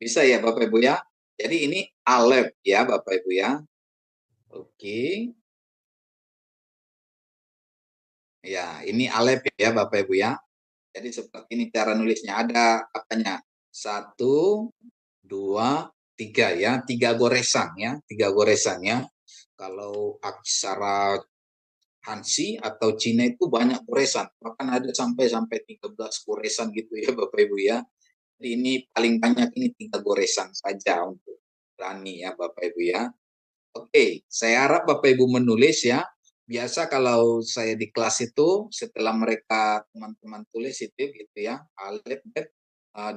Bisa ya Bapak Ibu ya. Jadi ini alef ya Bapak Ibu ya. Oke. Ya, ini alef ya Bapak Ibu ya. Jadi seperti ini cara nulisnya. Ada apanya? 1, 2, 3 ya. 3 goresan ya. 3 goresan ya. Kalau aksara Hansi atau Cina itu banyak goresan. Bahkan ada sampai 13 goresan gitu ya Bapak Ibu ya. Jadi ini paling banyak ini 3 goresan saja untuk berani ya Bapak Ibu ya. Oke, saya harap Bapak Ibu menulis ya. Biasa kalau saya di kelas itu setelah mereka teman-teman tulis itu gitu ya, alif bet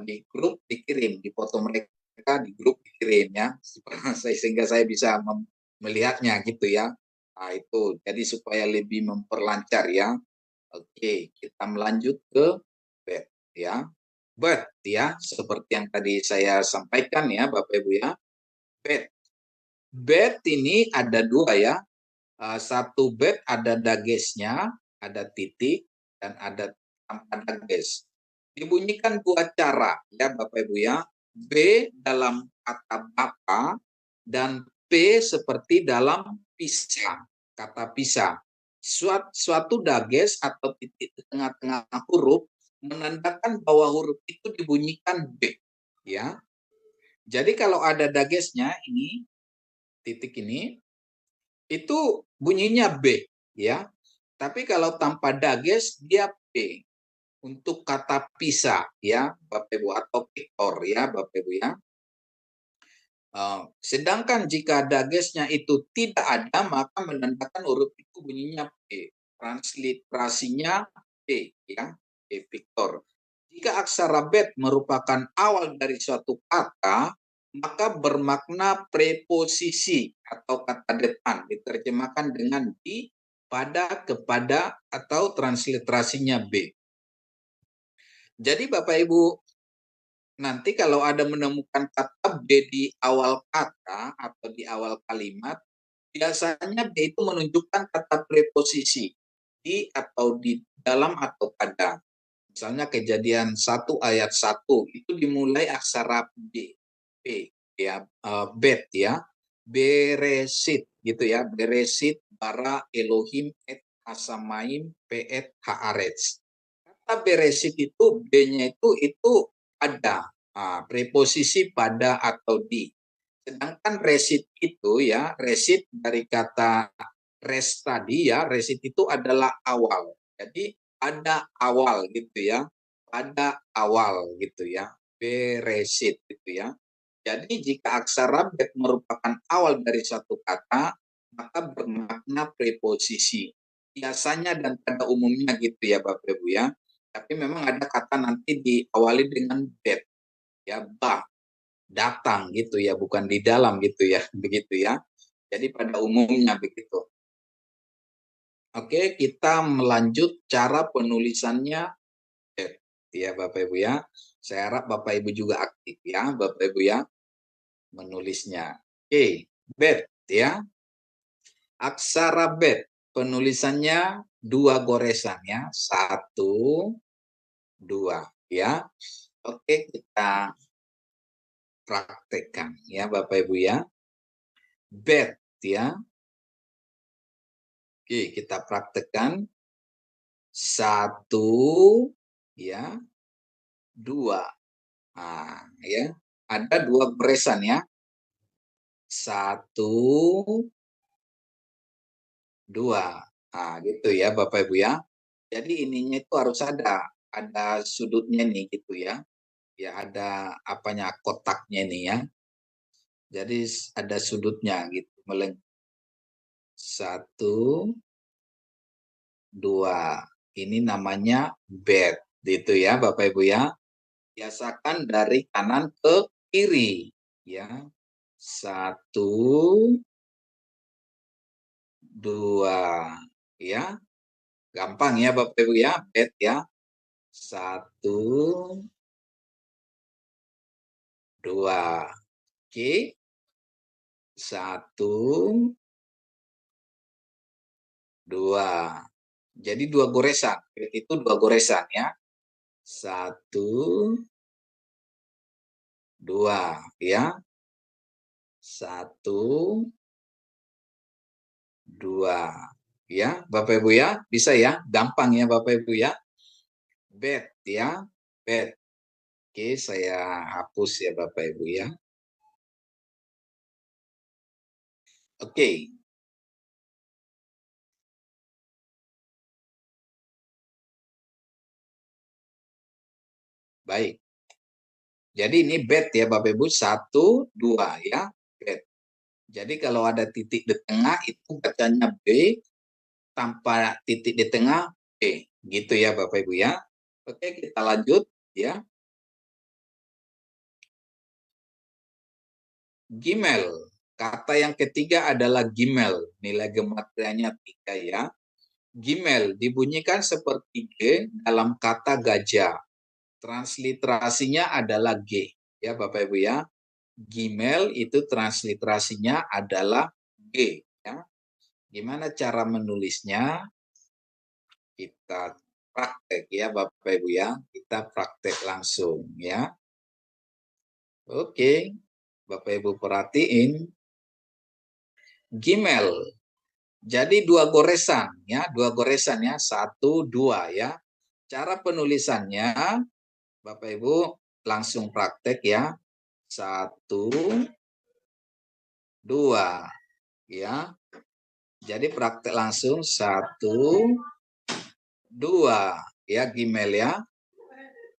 di grup dikirim, di foto mereka di grup dikirim ya, sehingga saya bisa melihatnya gitu ya. Nah, itu jadi supaya lebih memperlancar ya. Oke, kita melanjut ke bet ya. Bet ya, seperti yang tadi saya sampaikan ya Bapak Ibu ya. Bet. Bet ini ada 2 ya. Satu bet ada dagesnya, ada titik, dan ada tanpa dages. Dibunyikan 2 cara ya Bapak Ibu ya. B dalam kata Bapak dan P seperti dalam pisah, kata pisah. Suatu dages atau titik di tengah-tengah huruf menandakan bahwa huruf itu dibunyikan B ya. Jadi kalau ada dagesnya ini, titik ini, itu bunyinya B ya. Tapi kalau tanpa dages dia P untuk kata pisah ya Bapak Ibu atau piktor ya Bapak Ibu ya. Sedangkan jika dagesnya itu tidak ada maka menandakan huruf itu bunyinya P. Transliterasinya P ya, P piktor. Jika aksara bet merupakan awal dari suatu kata, maka bermakna preposisi atau kata depan, diterjemahkan dengan di, pada, kepada, atau transliterasinya B. Jadi Bapak Ibu, nanti kalau ada menemukan kata B di awal kata atau di awal kalimat, biasanya B itu menunjukkan kata preposisi, di atau di dalam atau pada. Misalnya Kejadian 1 ayat 1 itu dimulai aksara B, B ya, bet ya, beresit gitu ya, beresit bara Elohim et hasamaim peet haaretz. Kata beresit itu B-nya itu ada, preposisi pada atau di. Sedangkan resit itu ya, resit dari kata res tadi ya, resit itu adalah awal. Jadi ada awal gitu ya, pada awal gitu ya, beresit gitu ya. Jadi jika aksara bet merupakan awal dari satu kata, maka bermakna preposisi. Biasanya dan pada umumnya gitu ya Bapak Ibu ya. Tapi memang ada kata nanti diawali dengan bet ya, bah, datang gitu ya, bukan di dalam gitu ya, begitu ya. Jadi pada umumnya begitu. Oke, kita melanjut cara penulisannya ya Bapak Ibu ya. Saya harap Bapak Ibu juga aktif ya, Bapak Ibu ya, menulisnya. Oke, bet ya. Aksara bet penulisannya 2 goresan ya, 1, 2 ya. Oke, kita praktekkan ya Bapak Ibu ya. Bet ya. Oke, kita praktekkan 1 ya, 2. Nah, ya. Ada 2 goresan ya. 1, 2. Nah, gitu ya Bapak Ibu ya. Jadi ininya itu harus ada sudutnya nih gitu ya. Ya ada apanya kotaknya nih ya. Jadi ada sudutnya gitu. 1, 2. Ini namanya bed gitu ya Bapak Ibu ya. Biasakan dari kanan ke kiri ya. 1, 2 ya. Gampang ya Bapak Ibu ya, bed ya. 1, 2. Oke. 1, 2. Jadi 2 goresan. Itu 2 goresan ya. 1, 2 ya. 1, 2 ya. Bapak Ibu ya, bisa ya? Gampang ya Bapak Ibu ya. Bed ya. Bed. Oke, saya hapus ya Bapak Ibu ya. Oke. Baik. Jadi ini bed ya Bapak Ibu, 1, 2 ya. Bed. Jadi kalau ada titik di tengah itu bacanya B, tanpa titik di tengah B. Gitu ya Bapak Ibu ya. Oke, kita lanjut ya. Gimel. Kata yang ketiga adalah gimel. Nilai gematrianya 3 ya. Gimel dibunyikan seperti G dalam kata gajah. Transliterasinya adalah G. Ya Bapak Ibu ya. Gimel itu transliterasinya adalah G. Ya. Gimana cara menulisnya? Kita praktek ya Bapak Ibu ya. Kita praktek langsung ya. Oke. Bapak Ibu perhatiin. Gimel. Jadi 2 goresan ya, 2 goresan ya, 1, 2 ya. Cara penulisannya Bapak Ibu langsung praktek ya. 1, 2 ya. Jadi praktek langsung 1, 2 ya Gimel ya.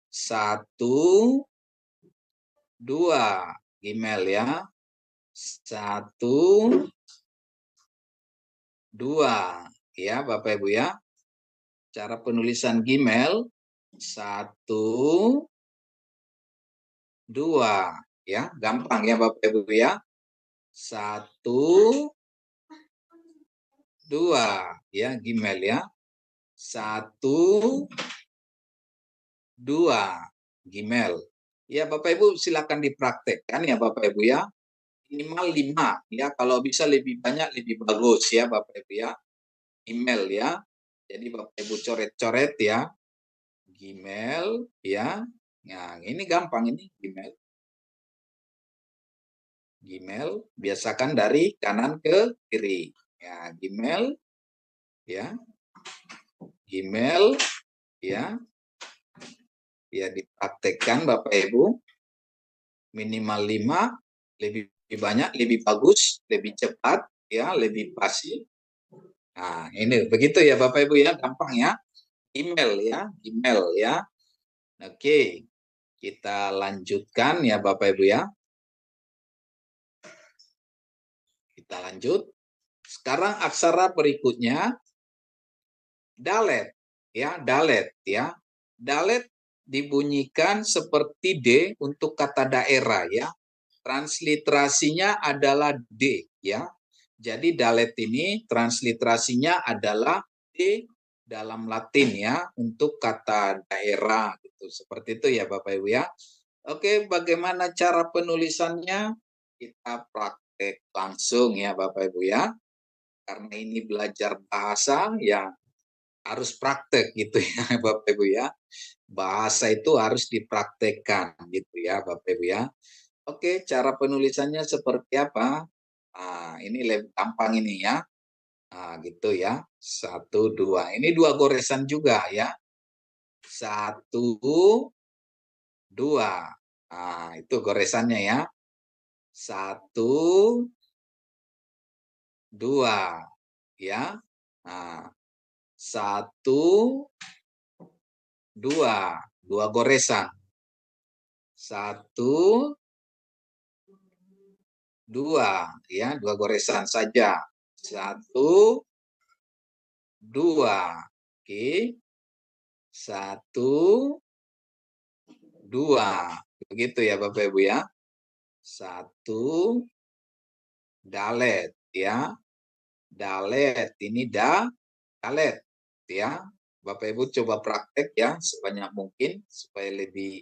1, 2 Gimel ya. 1, 2 ya Bapak Ibu ya. Cara penulisan Gimel 1, 2 ya. Gampang ya Bapak Ibu ya. 1, 2 ya Gimel ya. 1, 2 Gimel. Ya Bapak Ibu silakan dipraktekkan ya Bapak Ibu ya. Minimal 5 ya. Kalau bisa lebih banyak lebih bagus ya Bapak Ibu ya. Gimel ya. Jadi Bapak Ibu coret-coret ya. Gimel ya. Nah, ini gampang ini Gimel. Gimel biasakan dari kanan ke kiri. Ya, Gimel ya. Gimel ya. Ya dipraktekkan Bapak Ibu. Minimal 5, lebih banyak, lebih bagus, lebih cepat ya, lebih pasti. Nah, ini begitu ya Bapak Ibu ya, gampang ya. Email ya, email ya. Oke, kita lanjutkan ya Bapak Ibu ya. Kita lanjut. Sekarang aksara berikutnya dalet ya, dalet ya. Dalet dibunyikan seperti D untuk kata daerah ya. Transliterasinya adalah D ya. Jadi dalet ini transliterasinya adalah D dalam Latin ya untuk kata daerah gitu. Seperti itu ya Bapak Ibu ya. Oke, bagaimana cara penulisannya? Kita praktek langsung ya Bapak Ibu ya. Karena ini belajar bahasa ya harus praktek gitu ya Bapak Ibu ya. Bahasa itu harus dipraktekkan gitu ya Bapak Ibu ya. Oke, cara penulisannya seperti apa? Nah, ini lebih gampang ini ya. Nah, gitu ya. 1, 2. Ini 2 goresan juga ya. 1, 2. Nah, itu goresannya ya. 1, 2. Ya. Nah, 1, 2. 2 goresan. 1, 2. Ya, 2 goresan saja. 1, 2. Oke. 1, 2. Begitu ya Bapak Ibu ya. 1, dalet ya. Dalet ini dalet ya. Bapak Ibu coba praktek ya sebanyak mungkin supaya lebih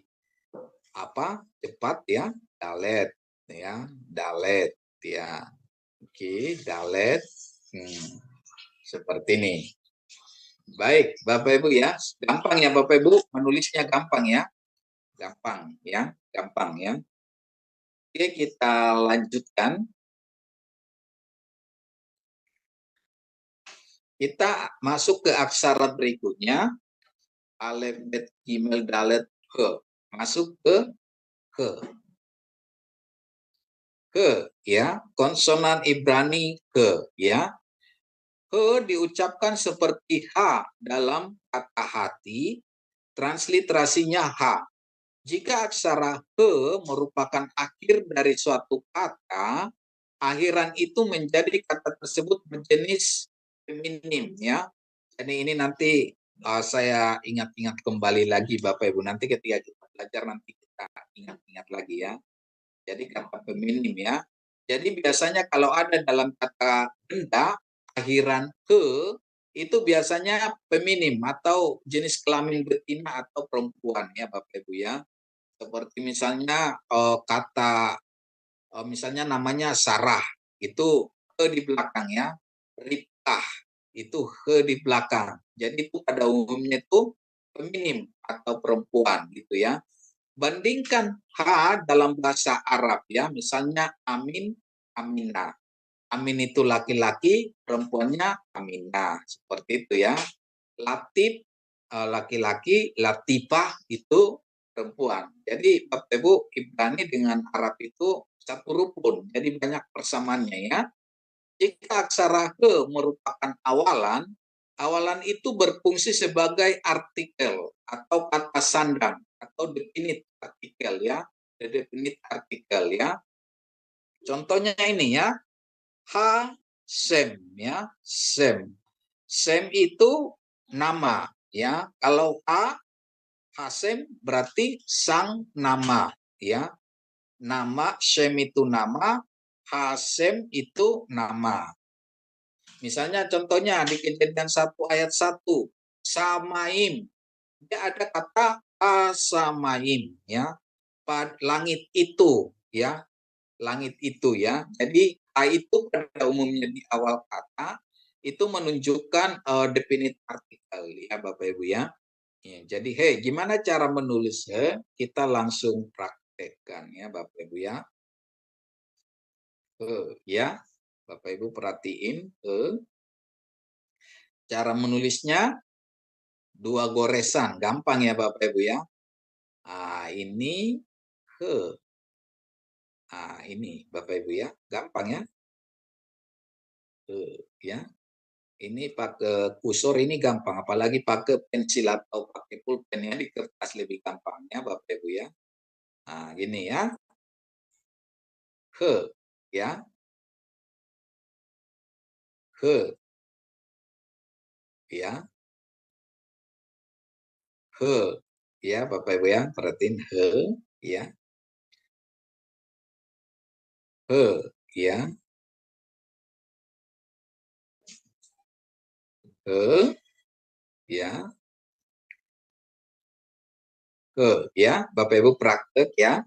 apa? Cepat ya, dalet ya, dalet ya. Oke, dalet. Seperti ini. Baik, Bapak Ibu ya. Gampang ya Bapak Ibu, menulisnya gampang ya. Gampang ya, gampang ya. Oke, kita lanjutkan. Kita masuk ke aksara berikutnya. Alef, bet, gimel, dalet, he. Masuk ke ya. Konsonan Ibrani ke ya. He diucapkan seperti H dalam kata hati. Transliterasinya H. Jika aksara he merupakan akhir dari suatu kata, akhiran itu menjadi kata tersebut berjenis feminim ya. Jadi ini nanti saya ingat-ingat kembali lagi Bapak Ibu. Nanti ketika kita belajar nanti kita ingat-ingat lagi ya. Jadi kata feminim ya. Jadi biasanya kalau ada dalam kata benda akhiran ke itu biasanya feminim atau jenis kelamin betina atau perempuan ya Bapak Ibu ya. Seperti misalnya kata misalnya namanya Sarah itu ke di belakang ya. Ripkah itu ke di belakang. Jadi itu pada umumnya itu feminim atau perempuan gitu ya. Bandingkan H dalam bahasa Arab ya, misalnya Amin, Aminah. Amin itu laki-laki, perempuannya Aminah. Seperti itu ya. Latif laki-laki, Latifah itu perempuan. Jadi Bapak Ibu, Ibrani dengan Arab itu satu rukun. Jadi banyak persamaannya ya. Jika aksara ke merupakan awalan, awalan itu berfungsi sebagai artikel atau kata sandang atau definite artikel ya, definite artikel ya. Contohnya ini ya, Sem ya, Sem. Sem itu nama ya. Kalau Hasem berarti sang nama ya. Nama Sem itu nama, Hasem itu nama. Misalnya contohnya di Kejadian 1 ayat 1, Samaim. Dia ada kata Asamaim ya. Langit itu ya. Langit itu ya. Jadi A itu pada umumnya di awal kata itu menunjukkan definite artikel ya Bapak Ibu ya. Ya, jadi gimana cara menulis kita langsung praktekkan ya Bapak Ibu ya. Ya. Bapak Ibu perhatiin cara menulisnya 2 goresan, gampang ya Bapak Ibu ya. Ini ini Bapak Ibu ya, gampang ya. Ya. Ini pakai kursor ini gampang, apalagi pakai pensil atau pakai pulpen ya di kertas lebih gampangnya Bapak Ibu ya. Nah, gini ya. Ya. Ya. Ya Bapak Ibu ya, perhatiin ya. Ya. Ya. Ya, Bapak Ibu praktek ya.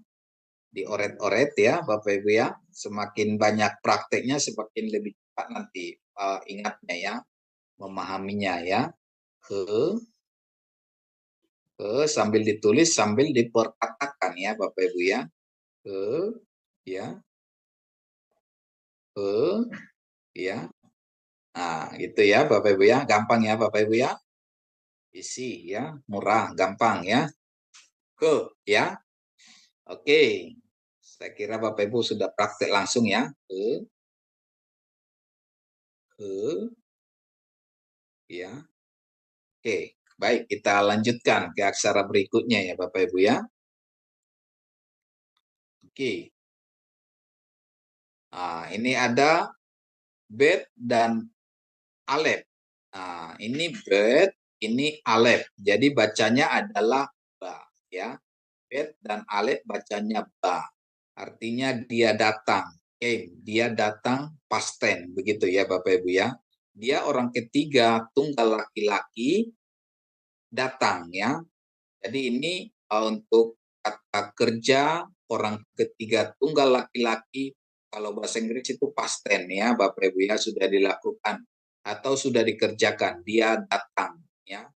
Dioret-oret ya Bapak Ibu ya. Semakin banyak prakteknya semakin lebih cepat nanti ingatnya ya, memahaminya ya. Sambil ditulis sambil diperkatakan ya Bapak Ibu ya. Ya. Ya. Nah, gitu ya Bapak Ibu ya. Gampang ya Bapak Ibu ya. Isi ya, murah, gampang ya. Ya. Oke. Saya kira Bapak Ibu sudah praktek langsung ya. Ya. Oke, baik kita lanjutkan ke aksara berikutnya ya Bapak Ibu ya. Oke. Nah, ini ada bet dan alef. Nah, ini bet, ini alef. Jadi bacanya adalah ba ya. Bet dan alef bacanya ba. Artinya dia datang. Dia datang past tense begitu ya Bapak Ibu ya. Dia orang ketiga tunggal laki-laki datang ya. Jadi ini untuk kata kerja, orang ketiga tunggal laki-laki. Kalau bahasa Inggris itu past tense ya, Bapak Ibu ya, sudah dilakukan atau sudah dikerjakan, dia datang ya,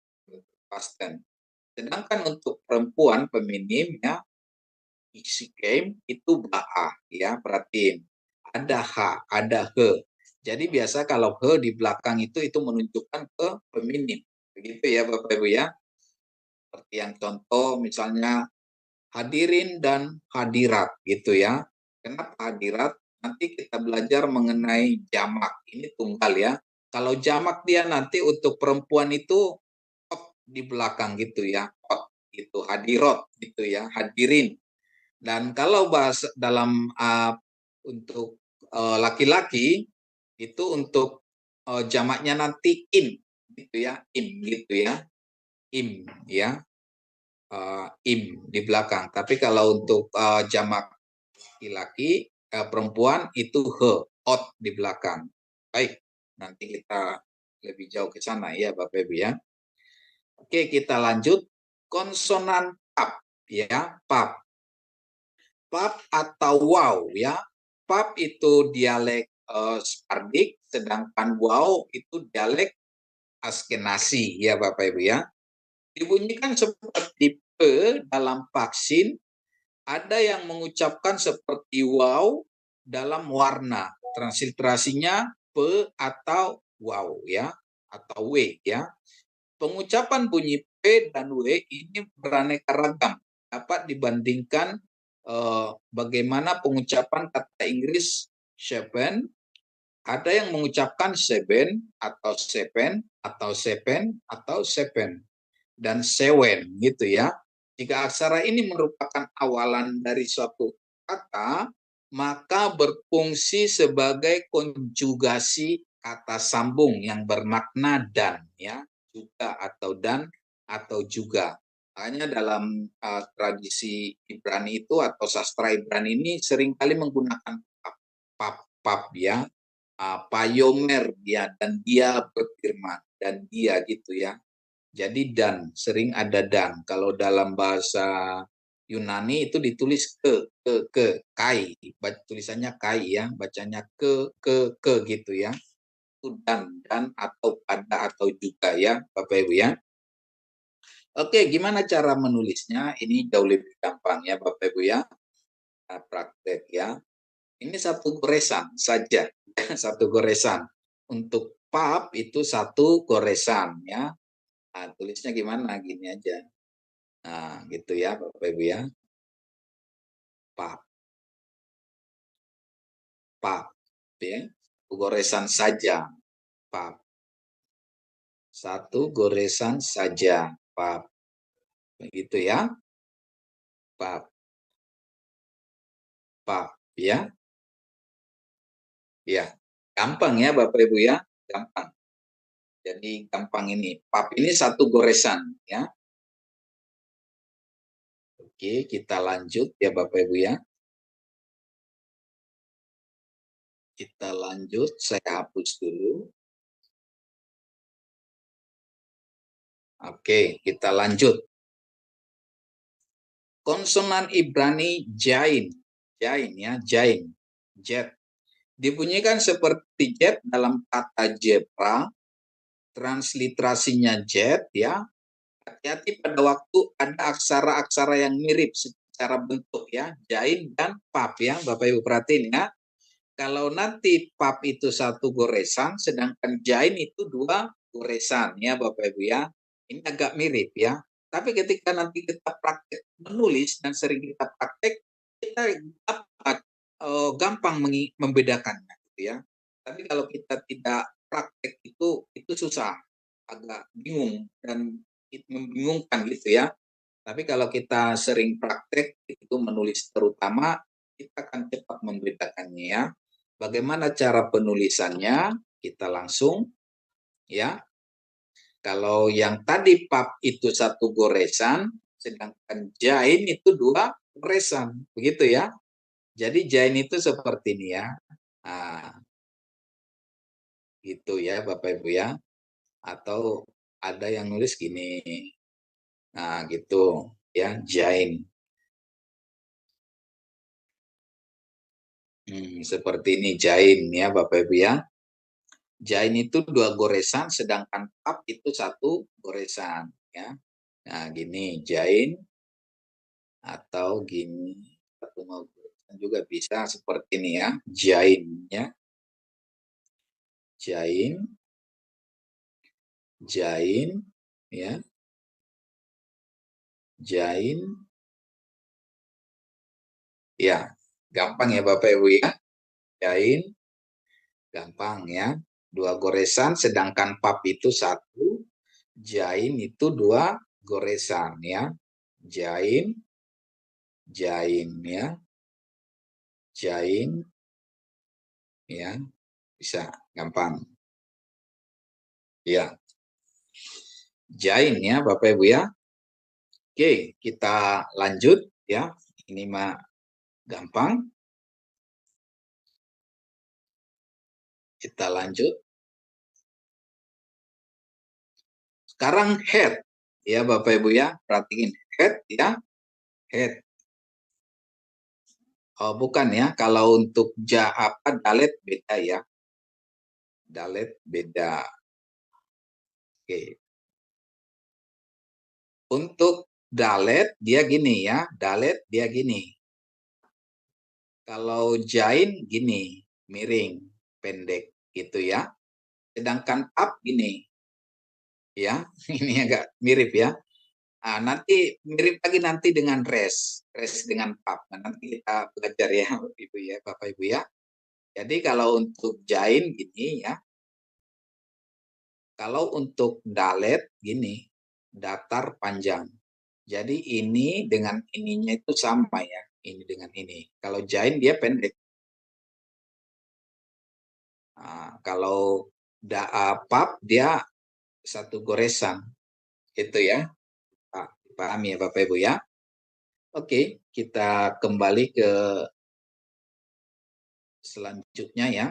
past tense. Sedangkan untuk perempuan feminim ya, she came itu ba'a ya, perhatiin. Ada ha, ada he. Jadi biasa kalau he di belakang itu menunjukkan ke feminim. Begitu ya Bapak Ibu ya. Seperti yang contoh misalnya hadirin dan hadirat gitu ya. Kenapa hadirat? Nanti kita belajar mengenai jamak. Ini tunggal ya. Kalau jamak dia nanti untuk perempuan itu di belakang gitu ya. Gitu, hadirat gitu ya, hadirin. Dan kalau bahasa dalam untuk laki-laki itu untuk jamaknya nanti im gitu ya, im gitu ya. Im ya. Im di belakang. Tapi kalau untuk jamak laki-laki, perempuan itu he, ot di belakang. Baik, nanti kita lebih jauh ke sana ya Bapak Ibu ya. Oke, kita lanjut. Konsonan pap ya, pap. Pap atau wow ya. Pap itu dialek Sephardic, sedangkan wow itu dialek Askenazi ya Bapak Ibu ya. Dibunyikan seperti P dalam vaksin, ada yang mengucapkan seperti wow dalam warna. Transliterasinya P atau wow ya, atau W ya. Pengucapan bunyi P dan W ini beraneka ragam. Dapat dibandingkan bagaimana pengucapan kata Inggris seven. Ada yang mengucapkan seven atau seven atau seven atau seven dan sewen gitu ya. Jika aksara ini merupakan awalan dari suatu kata, maka berfungsi sebagai konjugasi kata sambung yang bermakna dan ya, juga atau dan atau juga. Hanya dalam tradisi Ibrani itu atau sastra Ibrani ini seringkali menggunakan pap ya, payomer dia dan dia berfirman dan dia gitu ya. Jadi dan, sering ada dan. Kalau dalam bahasa Yunani itu ditulis ke, kai. Tulisannya kai ya, bacanya ke gitu ya. Itu dan atau pada atau juga ya, Bapak Ibu ya. Oke, gimana cara menulisnya? Ini jauh lebih gampang ya, Bapak Ibu ya. Nah, praktek ya. Ini satu goresan saja, satu goresan. Untuk pap itu satu goresan ya. Nah, tulisnya gimana? Gini aja. Nah, gitu ya Bapak Ibu ya. Pap, pap, ya. Goresan saja, pap. Satu goresan saja, pap. Begitu ya, pap, pap, ya. Ya, gampang ya Bapak Ibu ya, gampang. Jadi gampang ini. Pap ini satu goresan ya. Oke, kita lanjut ya Bapak Ibu ya. Kita lanjut, saya hapus dulu. Oke, kita lanjut. Konsonan Ibrani jain. Jain ya, jain. Jet. Dibunyikan seperti jet dalam kata zebra, transliterasinya jet ya. Hati-hati pada waktu ada aksara-aksara yang mirip secara bentuk ya, jain dan pap ya, Bapak Ibu perhatiin ya. Kalau nanti pap itu satu goresan, sedangkan jain itu dua goresan ya, Bapak Ibu ya. Ini agak mirip ya. Tapi ketika nanti kita praktek menulis dan sering kita praktek, kita dapat gampang membedakannya gitu ya. Tapi kalau kita tidak praktek itu susah, agak bingung dan membingungkan gitu ya. Tapi kalau kita sering praktek itu menulis terutama, kita akan cepat membedakannya ya. Bagaimana cara penulisannya? Kita langsung ya. Kalau yang tadi pap itu satu goresan, sedangkan jain itu dua goresan, begitu ya. Jadi jain itu seperti ini ya. Nah, gitu ya Bapak Ibu ya. Atau ada yang nulis gini. Nah, gitu ya, jain. Seperti ini jain ya Bapak Ibu ya. Jain itu 2 goresan, sedangkan pap itu 1 goresan ya. Nah gini jain atau gini, 1 goresan juga bisa seperti ini ya, jain ya. Jain, jain ya, jain ya, gampang ya Bapak Ibu ya. Jain gampang ya. 2 goresan, sedangkan pap itu 1, jain itu 2 goresan ya. Jain, jain ya, jain ya, bisa gampang. Ya, jain ya Bapak Ibu ya. Oke, kita lanjut ya. Ini mah gampang. Kita lanjut. Sekarang head ya Bapak Ibu ya. Perhatiin head ya. Head. Oh, bukan ya. Kalau untuk dalet beda ya. Dalet beda. Oke. Untuk dalet dia gini ya. Dalet dia gini. Kalau jain gini, miring, pendek gitu ya. Sedangkan pap gini. Ya, ini agak mirip ya. Nah, nanti mirip lagi nanti dengan res dengan pap. Nah, nanti kita belajar ya, Ibu ya, Bapak Ibu ya. Jadi kalau untuk jain gini ya. Kalau untuk dalet gini, datar panjang. Jadi ini dengan ininya itu sama ya, ini dengan ini. Kalau jain dia pendek. Nah, kalau pap dia 1 goresan. Itu ya. Pahami ya Bapak Ibu ya. Oke, kita kembali ke selanjutnya ya.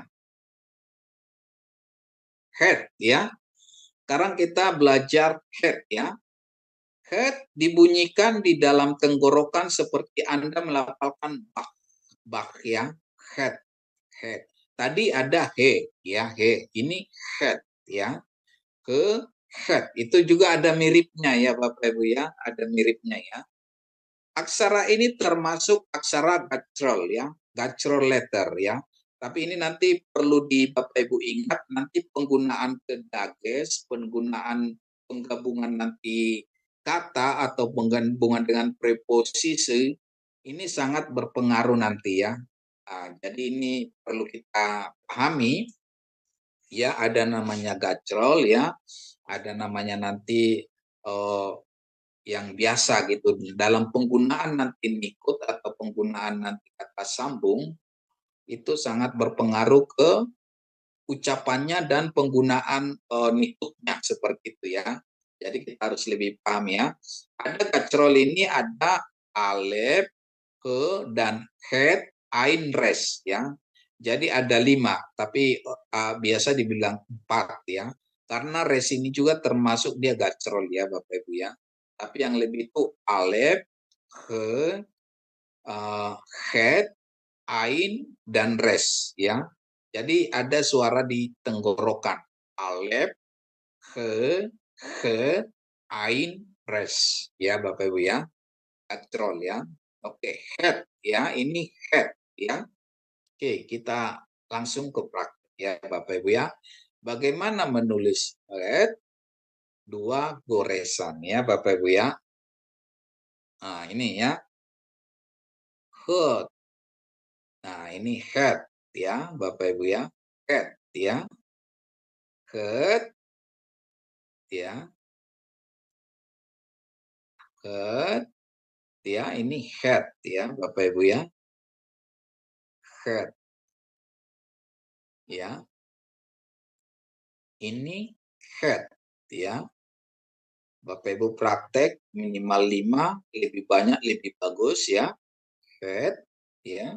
Head ya. Sekarang kita belajar head ya. Head dibunyikan di dalam tenggorokan seperti Anda melafalkan bak. Bak ya. Head. Head. Tadi ada he ya, he. Ini head ya. Ke head. Itu juga ada miripnya ya Bapak Ibu ya, ada miripnya ya. Aksara ini termasuk aksara gacrol ya, gacrol letter ya. Tapi ini nanti perlu di Bapak Ibu ingat, nanti penggunaan kedages, penggunaan penggabungan nanti kata atau penggabungan dengan preposisi ini sangat berpengaruh nanti ya. Nah, jadi ini perlu kita pahami ya, ada namanya gacrol ya, ada namanya nanti yang biasa gitu. Dalam penggunaan nanti nikut atau penggunaan nanti kata sambung itu sangat berpengaruh ke ucapannya dan penggunaan nikutnya seperti itu ya. Jadi kita harus lebih paham ya. Ada gacrol ini ada alef, he, dan het, ain, res ya. Jadi ada 5, tapi biasa dibilang 4 ya. Karena res ini juga termasuk dia gacrol ya Bapak Ibu ya. Tapi yang lebih itu alef, he, het, ain, dan res ya. Jadi ada suara di tenggorokan. Alef, he, ain, res ya Bapak Ibu ya. Gacrol ya. Oke, head ya, ini head ya. Oke, kita langsung ke praktek ya Bapak Ibu ya. Bagaimana menulis head? 2 goresan ya Bapak Ibu ya. Nah, ini ya. Head. Nah, ini head ya Bapak Ibu ya. Head ya. Head ya. Head ya, ini head ya Bapak Ibu ya. Head ya. Ini head ya. Bapak Ibu praktek minimal 5, lebih banyak lebih bagus ya. Head ya.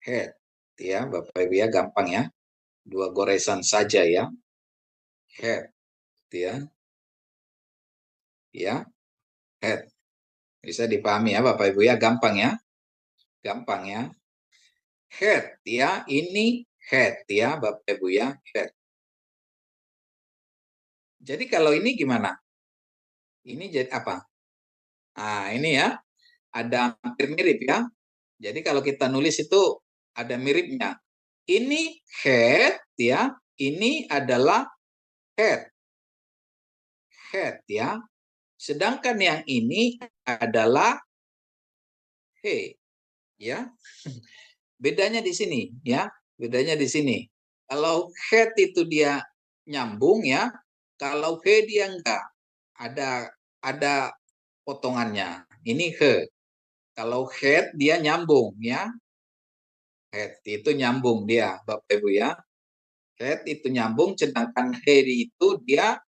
Head ya Bapak Ibu ya, gampang ya. 2 goresan saja ya. Head ya. Ya, head. Bisa dipahami ya Bapak Ibu ya, gampang ya. gampang ya. Head ya, ini head ya Bapak Ibu ya, head. Jadi kalau ini gimana? Ini jadi apa? Nah, ini ya, ada hampir mirip ya. Jadi kalau kita nulis itu ada miripnya. Ini head ya, ini adalah head. Head ya. Sedangkan yang ini adalah he ya. Bedanya di sini ya, bedanya di sini. Kalau head itu dia nyambung ya, kalau he dia enggak. Ada potongannya. Ini he. Kalau head dia nyambung ya. Head itu nyambung dia, Bapak Ibu ya. Head itu nyambung, sedangkan he itu dia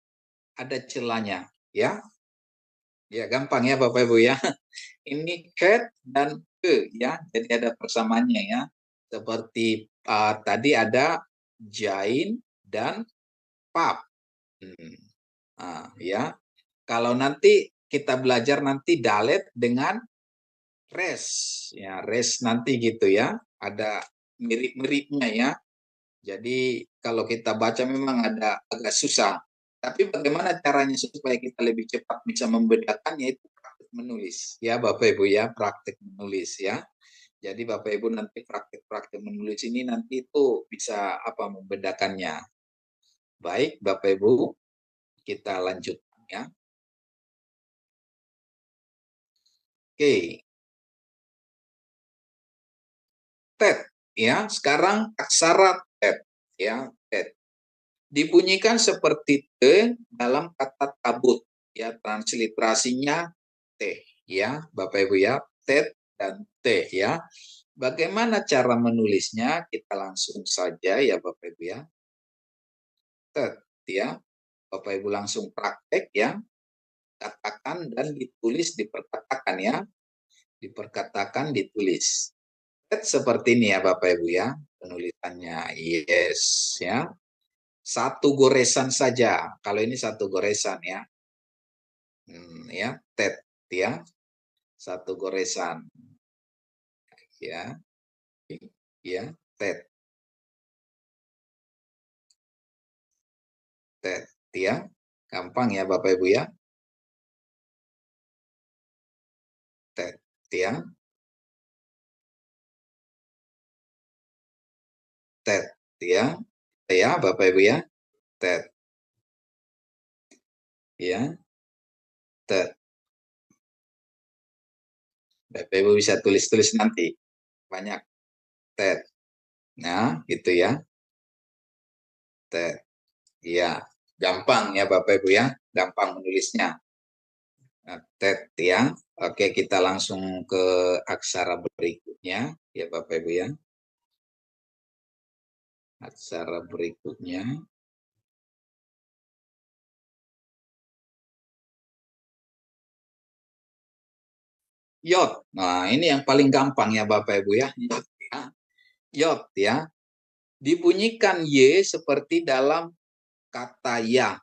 ada celahnya ya. Ya gampang ya Bapak Ibu ya. Ini head dan he ya. Jadi ada persamaannya ya. Seperti tadi ada jain dan pap. Ya. Kalau nanti kita belajar nanti dalet dengan res. Ya, res nanti gitu ya. Ada mirip-miripnya ya. Jadi kalau kita baca memang ada agak susah. Tapi bagaimana caranya supaya kita lebih cepat bisa membedakannya itu praktik menulis. Ya Bapak Ibu ya, praktik menulis ya. Jadi Bapak Ibu nanti praktik menulis ini nanti itu bisa apa membedakannya. Baik Bapak Ibu, kita lanjutkan ya. Oke. Tet ya, sekarang aksara tet ya, tet. Dibunyikan seperti T dalam kata tabut ya, transliterasinya T ya Bapak Ibu ya, tet dan T ya. Bagaimana cara menulisnya? Kita langsung saja ya Bapak Ibu ya. Tet ya. Bapak Ibu langsung praktek ya. Katakan dan ditulis diperkatakan ya. Diperkatakan ditulis. Tet seperti ini ya Bapak Ibu ya. Penulisannya yes ya. Satu goresan saja. Kalau ini satu goresan ya. Ya, tet ya. Satu goresan. Ya. Ya, tet. Tet ya. Gampang ya Bapak Ibu ya. Tet ya. Tet ya. Ya, Bapak Ibu ya. Tet. Ya. Tet. Bapak Ibu bisa tulis-tulis nanti. Banyak. Tet. Nah, gitu ya. Tet. Ya. Gampang ya Bapak Ibu ya. Gampang menulisnya. Nah, tet ya. Oke, kita langsung ke aksara berikutnya ya Bapak Ibu ya. Aksara berikutnya. Yot. Nah, ini yang paling gampang ya Bapak Ibu ya. Yot ya. Yot ya. Dibunyikan Y seperti dalam kata ya,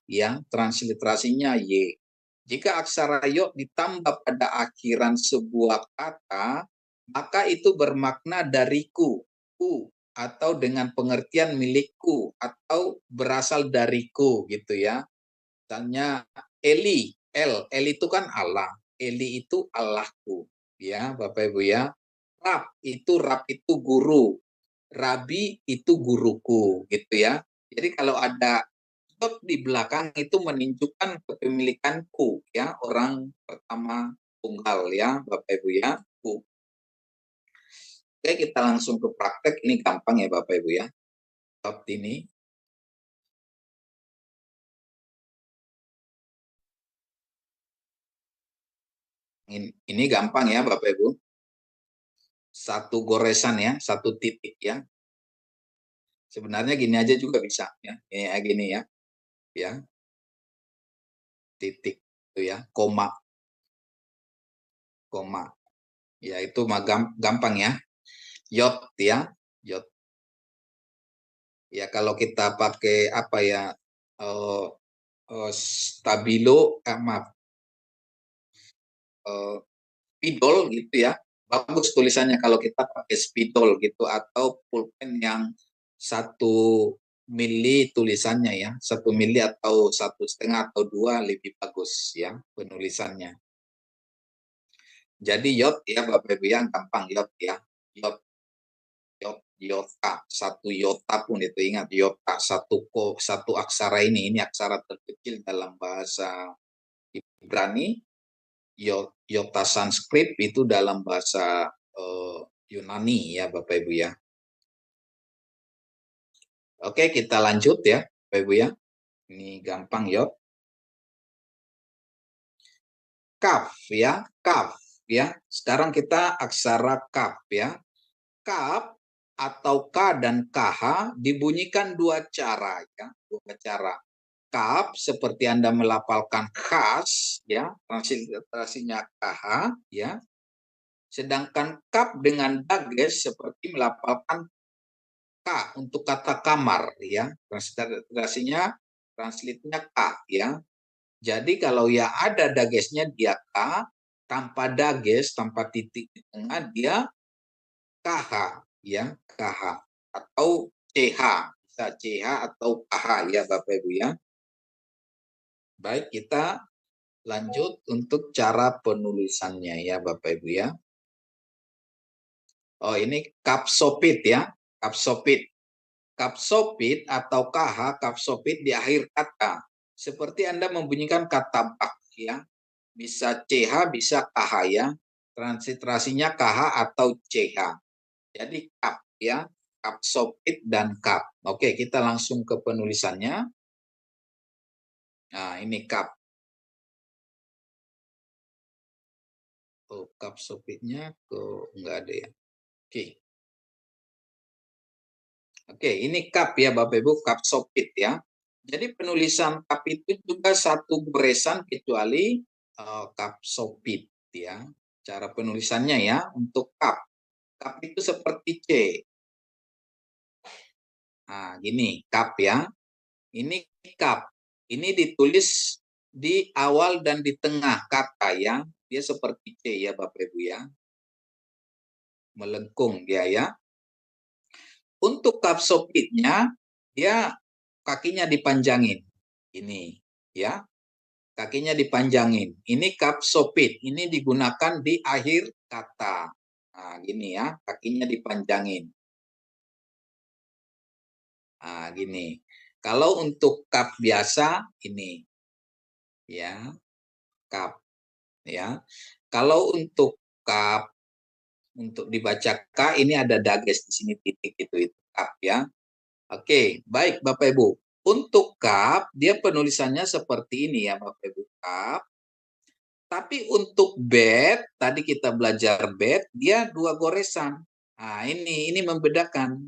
transliterasinya Y. Jika aksara yot ditambah pada akhiran sebuah kata, maka itu bermakna dariku, ku, atau dengan pengertian milikku, atau berasal dariku gitu ya. Misalnya Eli, El itu kan Allah, Eli itu Allahku, ya Bapak Ibu ya. Rab itu guru, Rabi itu guruku gitu ya. Jadi kalau ada dot di belakang itu menunjukkan kepemilikanku ya, orang pertama tunggal ya Bapak Ibu ya. Oke, kita langsung ke praktek. Ini gampang ya Bapak Ibu ya. Dot ini. Ini gampang ya Bapak Ibu. Satu goresan ya, satu titik ya. Sebenarnya gini aja juga bisa ya. Ini gini ya. Ya. Titik itu ya, koma. Koma. Ya itu mah gampang ya. Yot ya. Yot. Ya kalau kita pakai apa ya? Stabilo, maaf. Spidol gitu ya. bagus tulisannya kalau kita pakai spidol gitu atau pulpen yang 1 mili tulisannya ya, 1 mili atau 1,5 atau 2 lebih bagus ya penulisannya. Jadi yot ya Bapak Ibu yang gampang yot ya, yot, yota, 1 yota pun itu ingat yota, satu aksara ini aksara terkecil dalam bahasa Ibrani, yota Sanskrit itu dalam bahasa Yunani ya Bapak Ibu ya. Oke, kita lanjut ya Bapak Ibu ya. Ini gampang yot. Kaf ya, kaf ya. Sekarang kita aksara kaf ya. Kaf atau K dan KH dibunyikan 2 cara ya, 2 cara. Kaf seperti Anda melafalkan khas ya, transliterasinya KH ya. Sedangkan kaf dengan dages seperti melafalkan K untuk kata kamar ya. Transliterasinya K ya. Jadi kalau ya ada dagesnya dia K, tanpa dages, tanpa titik di tengah dia KH ya, KH atau CH, bisa CH atau KH ya Bapak Ibu ya. Baik, kita lanjut untuk cara penulisannya ya Bapak Ibu ya. Oh, ini kapsopit ya, kapsopit. Kapsopit atau KH, kapsopit di akhir kata. Seperti Anda membunyikan kata bak ya. Bisa CH, bisa KH ya. Transliterasinya KH atau CH. Jadi kap ya, kapsopit dan kap. Oke, kita langsung ke penulisannya. Nah, ini kap. Oh, kapsopitnya enggak ada ya. Oke. Oke, ini kap ya Bapak Ibu, kapsopit ya. Jadi penulisan kap itu juga satu goresan kecuali kapsopit ya. Cara penulisannya ya untuk kap. Kap itu seperti C. Nah, gini, kap ya. Ini kap. Ini ditulis di awal dan di tengah kata ya. Dia seperti C ya Bapak Ibu ya. Melengkung dia ya. Untuk kapsopitnya, dia kakinya dipanjangin. Ini ya. Kakinya dipanjangin. Ini kapsopit. Ini digunakan di akhir kata. Nah, gini ya. Kakinya dipanjangin. Nah, gini. Kalau untuk kap biasa, ini. Ya. Kap. Ya. Kalau untuk kap, untuk dibaca K, ini ada dages di sini titik itu kap ya. Oke, baik Bapak Ibu. Untuk kap, dia penulisannya seperti ini ya Bapak Ibu, kap. Tapi untuk bed, tadi kita belajar bed, dia 2 goresan. Nah, ini membedakan.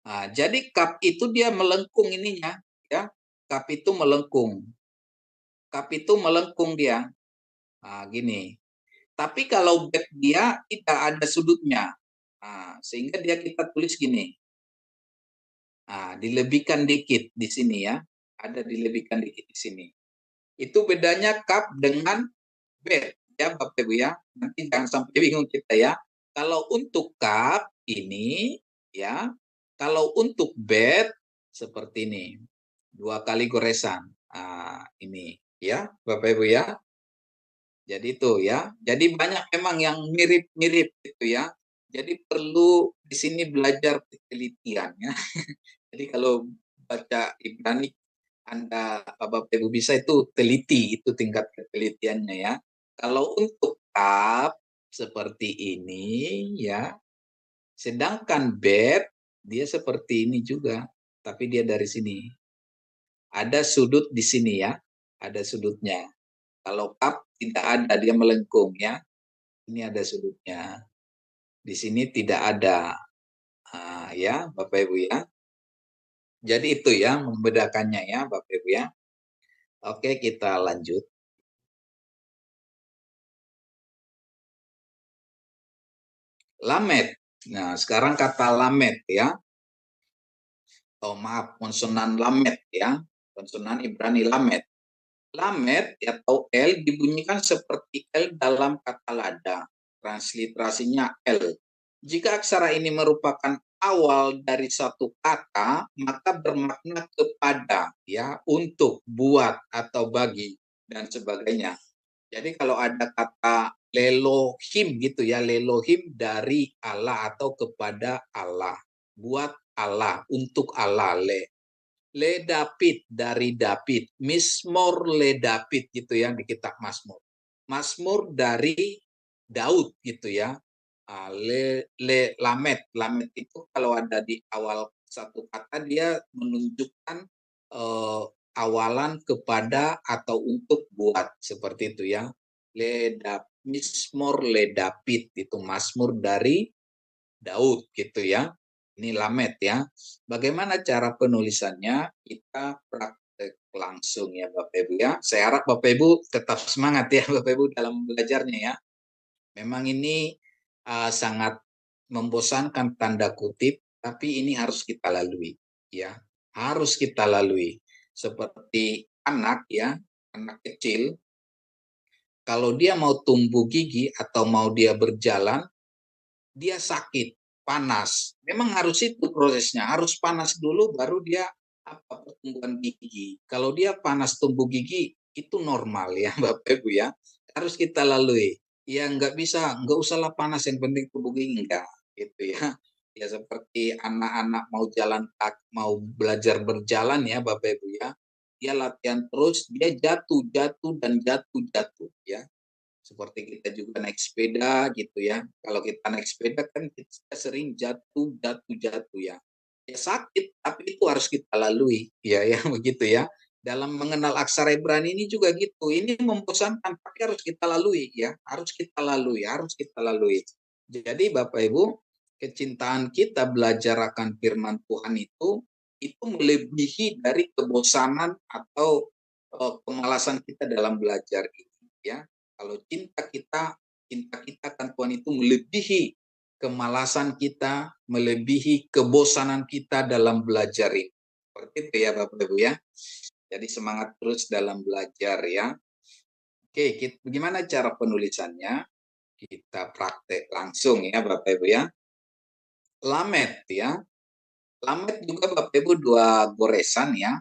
Nah, jadi kap itu dia melengkung ininya, ya. Kap itu melengkung. Kap itu melengkung dia. Nah, gini. Tapi kalau bed dia tidak ada sudutnya. Nah, sehingga dia kita tulis gini. Nah, dilebihkan dikit di sini ya. Ada dilebihkan dikit di sini. Itu bedanya kap dengan bed ya Bapak Ibu ya. Nanti jangan sampai bingung kita ya. Kalau untuk kap ini ya, kalau untuk bed seperti ini. 2 kali goresan. Nah, ini ya Bapak Ibu ya. Jadi itu ya. Jadi banyak memang yang mirip-mirip gitu ya. Jadi perlu di sini belajar ketelitian ya. Jadi kalau baca Ibrani Anda Bapak Ibu bisa itu teliti, itu tingkat ketelitiannya ya. Kalau untuk kap seperti ini ya. Sedangkan bed dia seperti ini juga, tapi dia dari sini. Ada sudut di sini ya, ada sudutnya. Kalau kap tidak ada, dia melengkung ya. Ini ada sudutnya. Di sini tidak ada. Nah, ya, Bapak Ibu ya. Jadi itu ya membedakannya ya, Bapak Ibu ya. Oke, kita lanjut. Lamet. Nah, sekarang kata lamet ya. Oh, maaf, konsonan lamet ya. Konsonan Ibrani lamet. Lamet atau L dibunyikan seperti L dalam kata lada. transliterasinya L. Jika aksara ini merupakan awal dari satu kata, maka bermakna kepada, ya, untuk, buat, atau bagi, dan sebagainya. Jadi kalau ada kata lelohim gitu ya, lelohim dari Allah atau kepada Allah, buat Allah, untuk Allah, le David dari David, Mismor le David gitu ya di kitab Mazmur. Mazmur dari Daud gitu ya. Le Lamet, Lamet itu kalau ada di awal satu kata dia menunjukkan awalan kepada atau untuk buat, seperti itu ya. Mismor le David itu Mazmur dari Daud gitu ya. Ini Lamet ya. Bagaimana cara penulisannya? Kita praktek langsung ya Bapak Ibu ya. Saya harap Bapak Ibu tetap semangat ya Bapak Ibu dalam belajarnya ya. Memang ini sangat membosankan tanda kutip, tapi ini harus kita lalui ya. Harus kita lalui. Seperti anak ya, anak kecil, kalau dia mau tumbuh gigi atau mau dia berjalan, dia sakit, panas. Memang harus itu prosesnya, harus panas dulu baru dia pertumbuhan gigi. Kalau dia panas tumbuh gigi itu normal ya Bapak Ibu ya. Harus kita lalui. Ya nggak bisa, nggak usahlah panas yang penting tumbuh gigi enggak gitu ya. Ya seperti anak-anak mau jalan, mau belajar berjalan ya Bapak Ibu ya. Dia latihan terus, dia jatuh, jatuh dan jatuh, jatuh ya. Seperti kita juga naik sepeda gitu ya. Kalau kita naik sepeda kan kita sering jatuh, jatuh, jatuh ya. Ya sakit, tapi itu harus kita lalui. Ya, ya begitu ya. Dalam mengenal aksara Ibrani ini juga gitu. Ini membosankan, tapi harus kita lalui ya. Harus kita lalui, harus kita lalui. Jadi Bapak Ibu, kecintaan kita belajar akan firman Tuhan itu melebihi dari kebosanan atau kemalasan kita dalam belajar ini ya. Kalau cinta kita akan Tuhan itu melebihi kemalasan kita, melebihi kebosanan kita dalam belajar ini. Seperti itu ya Bapak Ibu ya. Jadi semangat terus dalam belajar ya. Oke, bagaimana cara penulisannya? Kita praktek langsung ya Bapak Ibu ya. Lamet ya. Lamet juga Bapak Ibu dua goresan ya.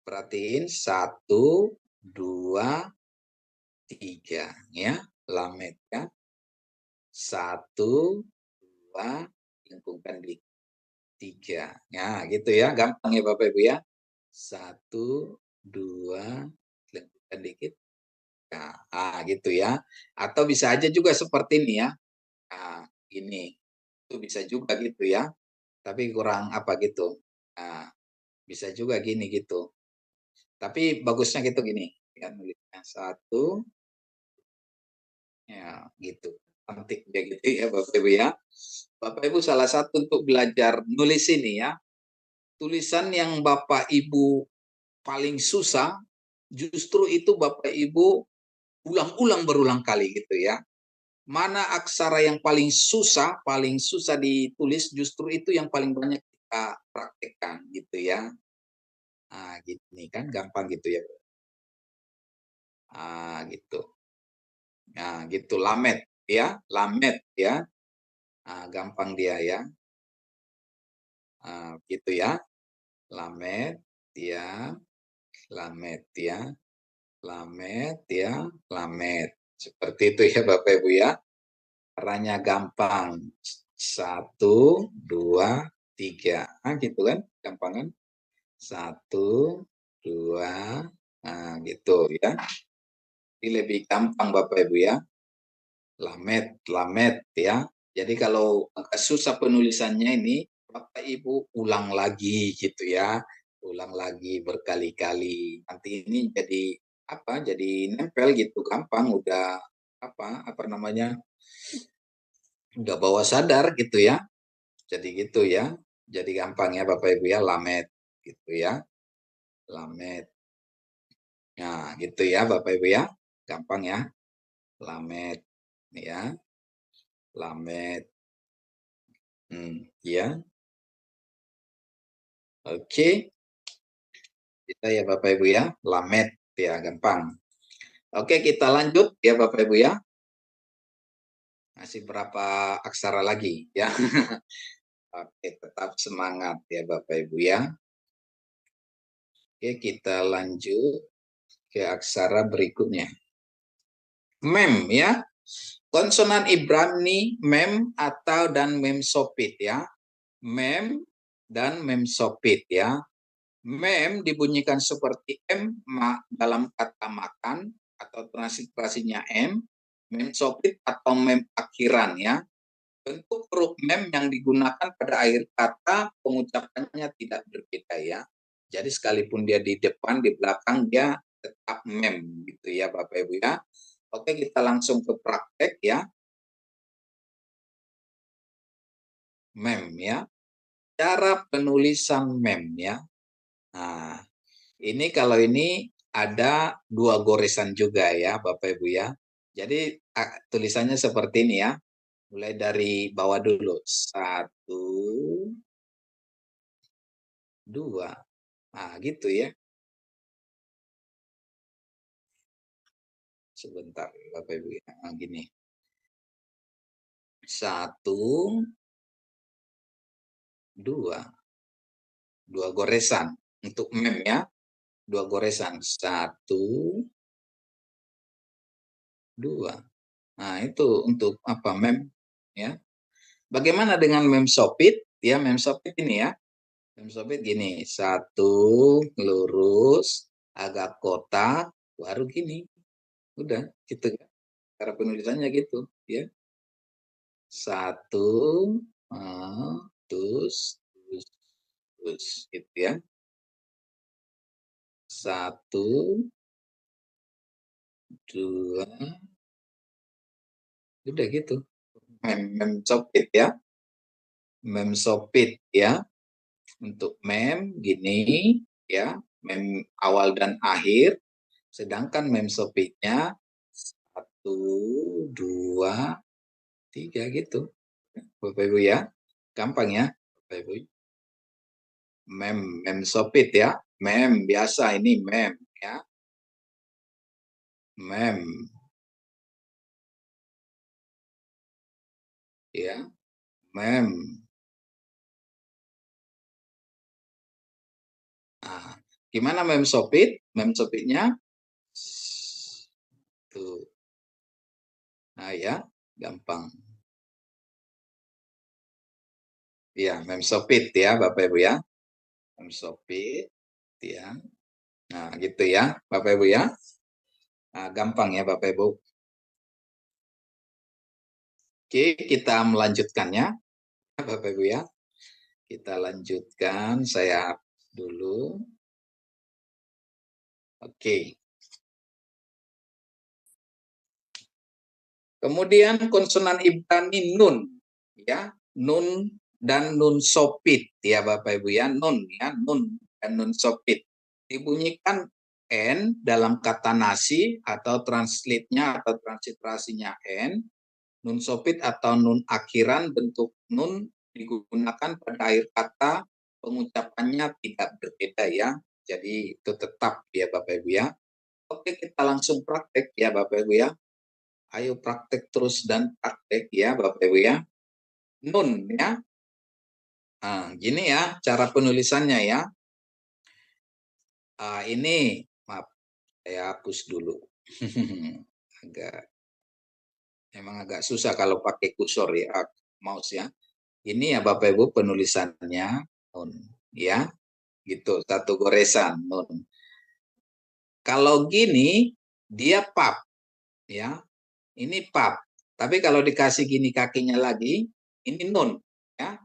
Perhatiin 1, 2, 3 ya. Lamet ya. 1, 2, lengkungkan di 3. Ya, gitu ya. Gampang ya Bapak Ibu ya. 1, 2, lengkungkan dikit. Nah, gitu ya. Atau bisa aja juga seperti ini ya. Nah, ini. Itu bisa juga gitu ya. Tapi kurang apa gitu. Nah, bisa juga gini gitu. Tapi bagusnya gitu gini. Ya, nulisnya 1, ya gitu. Cantik ya gitu ya Bapak Ibu ya. Bapak Ibu salah satu untuk belajar nulis ini ya. Tulisan yang Bapak Ibu paling susah justru itu Bapak Ibu ulang-ulang berulang kali gitu ya. Mana aksara yang paling susah ditulis justru itu yang paling banyak kita praktekkan gitu ya. Nah, gini kan gampang gitu ya. Ah, gitu. Nah, gitu lamet ya, lamet ya. Nah, gampang dia ya. Nah, gitu ya. Lamet ya, lamet ya, lamet ya, lamet. Seperti itu ya Bapak Ibu ya. Caranya gampang. 1, 2, 3. Nah, gitu kan? Gampang kan? 1, 2, nah gitu ya. Ini lebih gampang Bapak Ibu ya. Lamet, lamet ya. Jadi kalau agak susah penulisannya ini, Bapak Ibu ulang lagi gitu ya. Ulang lagi berkali-kali. Nanti ini jadi apa? Jadi nempel gitu, gampang udah apa namanya? Udah bawa sadar gitu ya. Jadi gitu ya. Jadi gampang ya Bapak Ibu ya, lamet gitu ya. Lamet. Nah, gitu ya Bapak Ibu ya. Gampang ya. Lamet ya. Lamet. Ya. Oke. Kita ya Bapak Ibu ya. Lamet ya, gampang. Oke, kita lanjut ya Bapak Ibu ya. Masih berapa aksara lagi ya? Oke, tetap semangat ya Bapak Ibu ya. Oke, kita lanjut ke aksara berikutnya. Mem ya. Konsonan Ibrani mem atau dan mem sopit ya. Mem dan mem sopit ya. Mem dibunyikan seperti M dalam kata makan atau transliterasinya M. Mem sopit atau mem akhiran ya. Bentuk huruf mem yang digunakan pada akhir kata pengucapannya tidak berbeda ya. Jadi sekalipun dia di depan, di belakang dia tetap mem gitu ya Bapak Ibu ya. Oke, kita langsung ke praktek ya. Mem ya. Cara penulisan mem ya. Nah, ini kalau ini ada 2 goresan juga ya Bapak Ibu ya. Jadi tulisannya seperti ini ya. Mulai dari bawah dulu. 1, 2. Nah, gitu ya. Sebentar Bapak Ibu ya. Nah, gini. 1, 2. 2 goresan. Untuk mem ya. 2 goresan. 1, 2. Nah, itu untuk apa? Mem ya. Bagaimana dengan mem sopit? Ya, mem sopit ini ya. Mem sopit gini. 1 lurus, agak kotak, baru gini. Udah, gitu kan. Cara penulisannya gitu, ya. 1 terus gitu ya. 1, 2, udah gitu. Mem sopit ya. Mem sopit ya. Untuk mem gini ya, mem awal dan akhir. Sedangkan mem sopitnya 1, 2, 3 gitu. Bapak Ibu ya. Gampang ya, Bapak Ibu. Mem sopit ya. Mem biasa ini mem ya. Mem ya. Mem. Nah, gimana mem sopit? Mem sopitnya tuh. Nah ya, gampang. Ya, mem sopit ya Bapak Ibu ya. Mem sopit ya. Nah, gitu ya Bapak Ibu ya. Nah, gampang ya Bapak Ibu. Oke, kita melanjutkannya Bapak Ibu ya. Kita lanjutkan, saya dulu. Oke. Kemudian konsonan Ibrani nun ya, nun dan nun sopit ya Bapak Ibu ya, nun ya, nun dan nun sopit. Dibunyikan N dalam kata nasi atau translate-nya atau transliterasinya N, nun sopit atau nun akhiran bentuk nun digunakan pada akhir kata pengucapannya tidak berbeda ya. Jadi itu tetap ya Bapak Ibu ya. Oke, kita langsung praktek ya Bapak Ibu ya. Ayo praktek terus dan praktek ya Bapak Ibu ya. Nun ya. Nah, gini ya cara penulisannya ya. Ini maaf saya hapus dulu. Emang agak susah kalau pakai kursor ya, mouse ya. Ini ya Bapak Ibu penulisannya nun ya. Gitu, satu goresan nun. Kalau gini dia pap ya. Ini pap. Tapi kalau dikasih gini kakinya lagi, ini nun ya.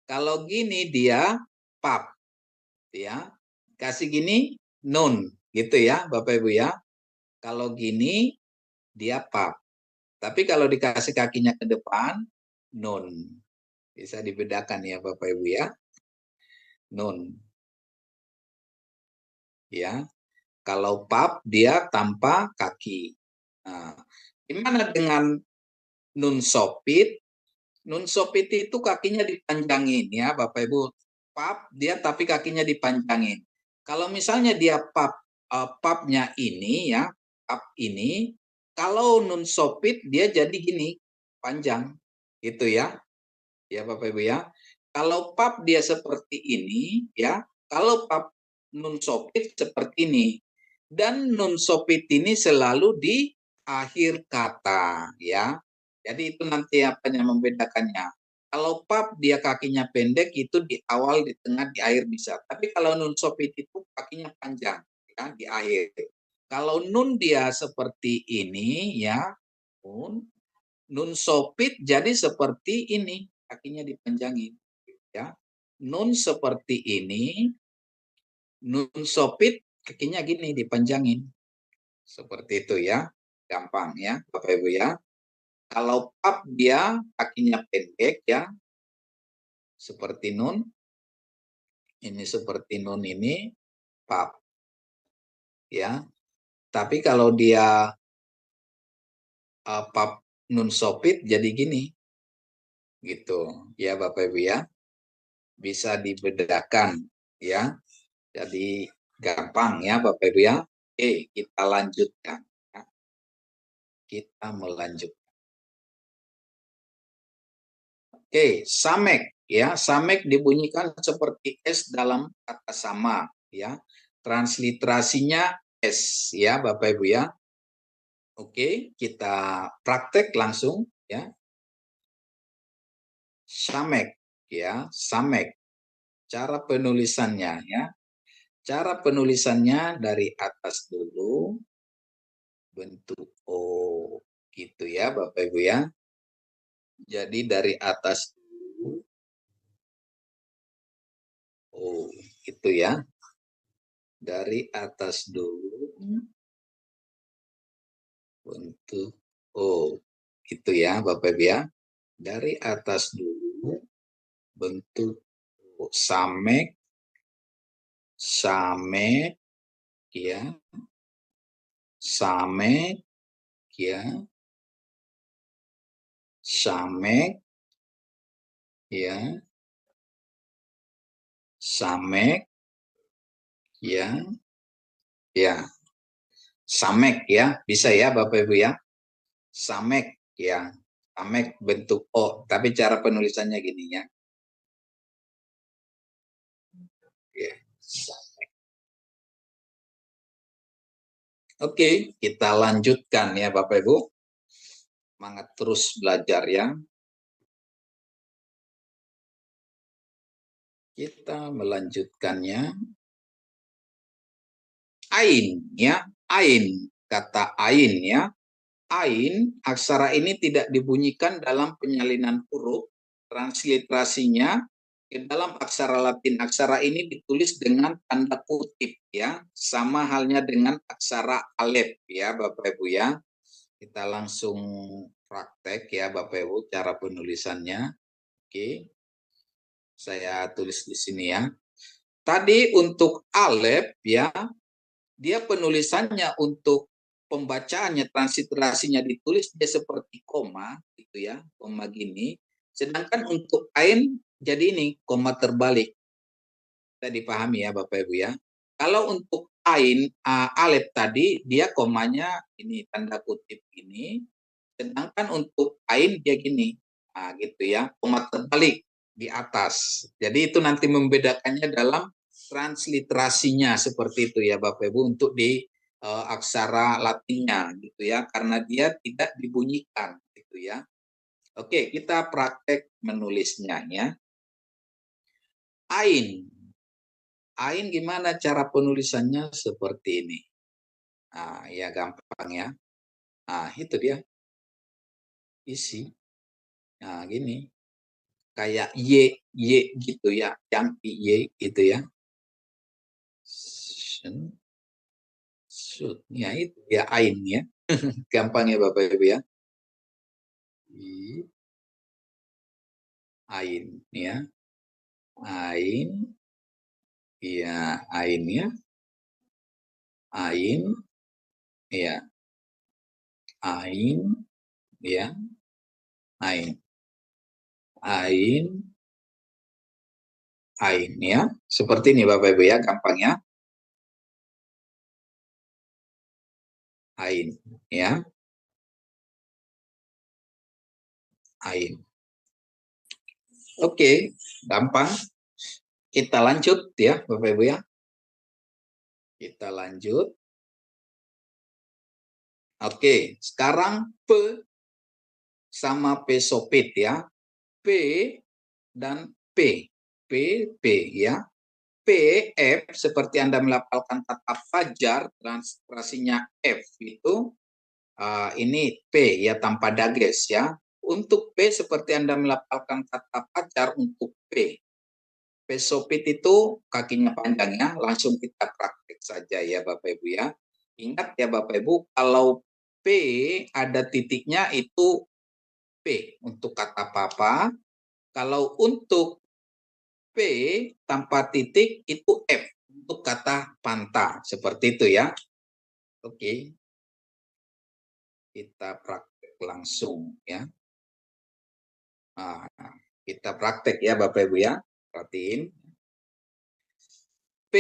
Kalau gini dia pap ya. Kasih gini nun gitu ya Bapak Ibu ya. Kalau gini dia pap. Tapi kalau dikasih kakinya ke depan nun. Bisa dibedakan ya Bapak Ibu ya. Nun. Ya. Kalau pap dia tanpa kaki. Nah, gimana dengan nun sopit? Nun sopit itu kakinya dipanjangin ya Bapak Ibu. Pap dia tapi kakinya dipanjangin. Kalau misalnya dia papnya ini ya, pap ini, kalau nun sopit dia jadi gini. panjang. Itu ya. Ya Bapak Ibu ya. Kalau pap dia seperti ini ya. Kalau pap nun sopit seperti ini. Dan nun sopit ini selalu di akhir kata ya. Jadi itu nanti apa yang membedakannya. Kalau pap dia kakinya pendek itu di awal, di tengah, di akhir bisa. Tapi kalau nun sopit itu kakinya panjang ya di akhir. Kalau nun dia seperti ini ya, nun sopit jadi seperti ini, kakinya dipanjangin ya. Nun seperti ini, nun sopit kakinya gini dipanjangin. Seperti itu ya. Gampang ya, Bapak Ibu ya. Kalau pap dia kakinya pendek ya, seperti nun. Ini seperti nun ini pap ya. Tapi kalau dia pap nun sopit jadi gini. Gitu ya Bapak Ibu ya. Bisa dibedakan ya. Jadi gampang ya Bapak Ibu ya. Oke, kita lanjutkan. Ya. Kita melanjutkan. Oke, samek ya. Samek dibunyikan seperti S dalam kata sama ya. Transliterasinya S ya Bapak Ibu ya. Oke, kita praktek langsung ya. Samek ya, samek. Cara penulisannya ya. Cara penulisannya dari atas dulu, bentuk O gitu ya Bapak Ibu ya. Jadi dari atas dulu, O itu ya. Dari atas dulu, bentuk O itu ya Bapak Ibu ya. Dari atas dulu, bentuk O. Samek, samek ya, samek ya, samek ya, samek ya, ya, samek ya, bisa ya Bapak Ibu ya, samek ya, samek bentuk O, tapi cara penulisannya gini ya. Ya. Oke, kita lanjutkan ya Bapak Ibu. Semangat terus belajar ya. Kita melanjutkannya. Ain ya, ain, kata ain ya. Ain, aksara ini tidak dibunyikan dalam penyalinan huruf. Transliterasinya ke dalam aksara Latin. Aksara ini ditulis dengan tanda kutip ya. Sama halnya dengan aksara alef ya Bapak Ibu ya. Kita langsung praktek ya Bapak Ibu cara penulisannya. Oke. Saya tulis di sini ya. Tadi untuk alef ya, dia penulisannya untuk pembacaannya, transliterasinya ditulis dia seperti koma gitu ya, koma gini. Sedangkan untuk ain jadi ini koma terbalik. Kita dipahami ya Bapak Ibu ya. Kalau untuk ain alef tadi dia komanya ini tanda kutip ini, sedangkan untuk ain dia gini. Nah, gitu ya, koma terbalik di atas. Jadi itu nanti membedakannya dalam transliterasinya seperti itu ya Bapak Ibu untuk di aksara Latinnya gitu ya, karena dia tidak dibunyikan gitu ya. Oke, kita praktek menulisnya ya. Ain. Ain gimana cara penulisannya seperti ini. Nah, ya gampang ya. Nah, itu dia. Isi. Nah, gini. Kayak Y gitu ya. Yang Y gitu ya. Ya itu ya ain ya. Gampang ya Bapak Ibu ya. Ain ya. Ain. Ya, ain ya. Ain. Ya. Ain. Ya. Ain. Ain. Ain ya. Seperti ini Bapak Ibu ya, gampang ya. Ain ya. ain. Oke, gampang. Kita lanjut ya, Bapak Ibu ya. Kita lanjut. Oke, sekarang P sama P sopit ya. P dan P. P, P ya. P, F, seperti Anda melafalkan kata fajar, transliterasinya F itu, ini P ya, tanpa dages ya. Untuk P, seperti Anda melafalkan kata fajar untuk P. P sopit itu kakinya panjang ya, langsung kita praktek saja ya Bapak Ibu ya. Ingat ya Bapak Ibu, kalau P ada titiknya itu P untuk kata papa, kalau untuk P tanpa titik itu F untuk kata panta, seperti itu ya. Oke, kita praktek langsung ya. Nah, kita praktek ya Bapak Ibu ya, perhatiin. P,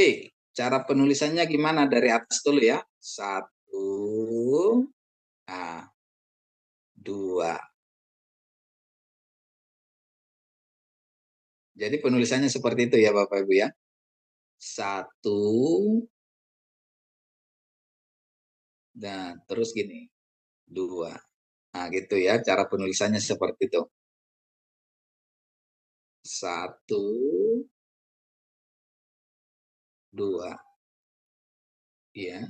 cara penulisannya gimana dari atas dulu ya. 1, nah, 2. Jadi penulisannya seperti itu ya Bapak Ibu ya. 1, dan terus gini, 2. Nah gitu ya, cara penulisannya seperti itu. 1, 2. Ya.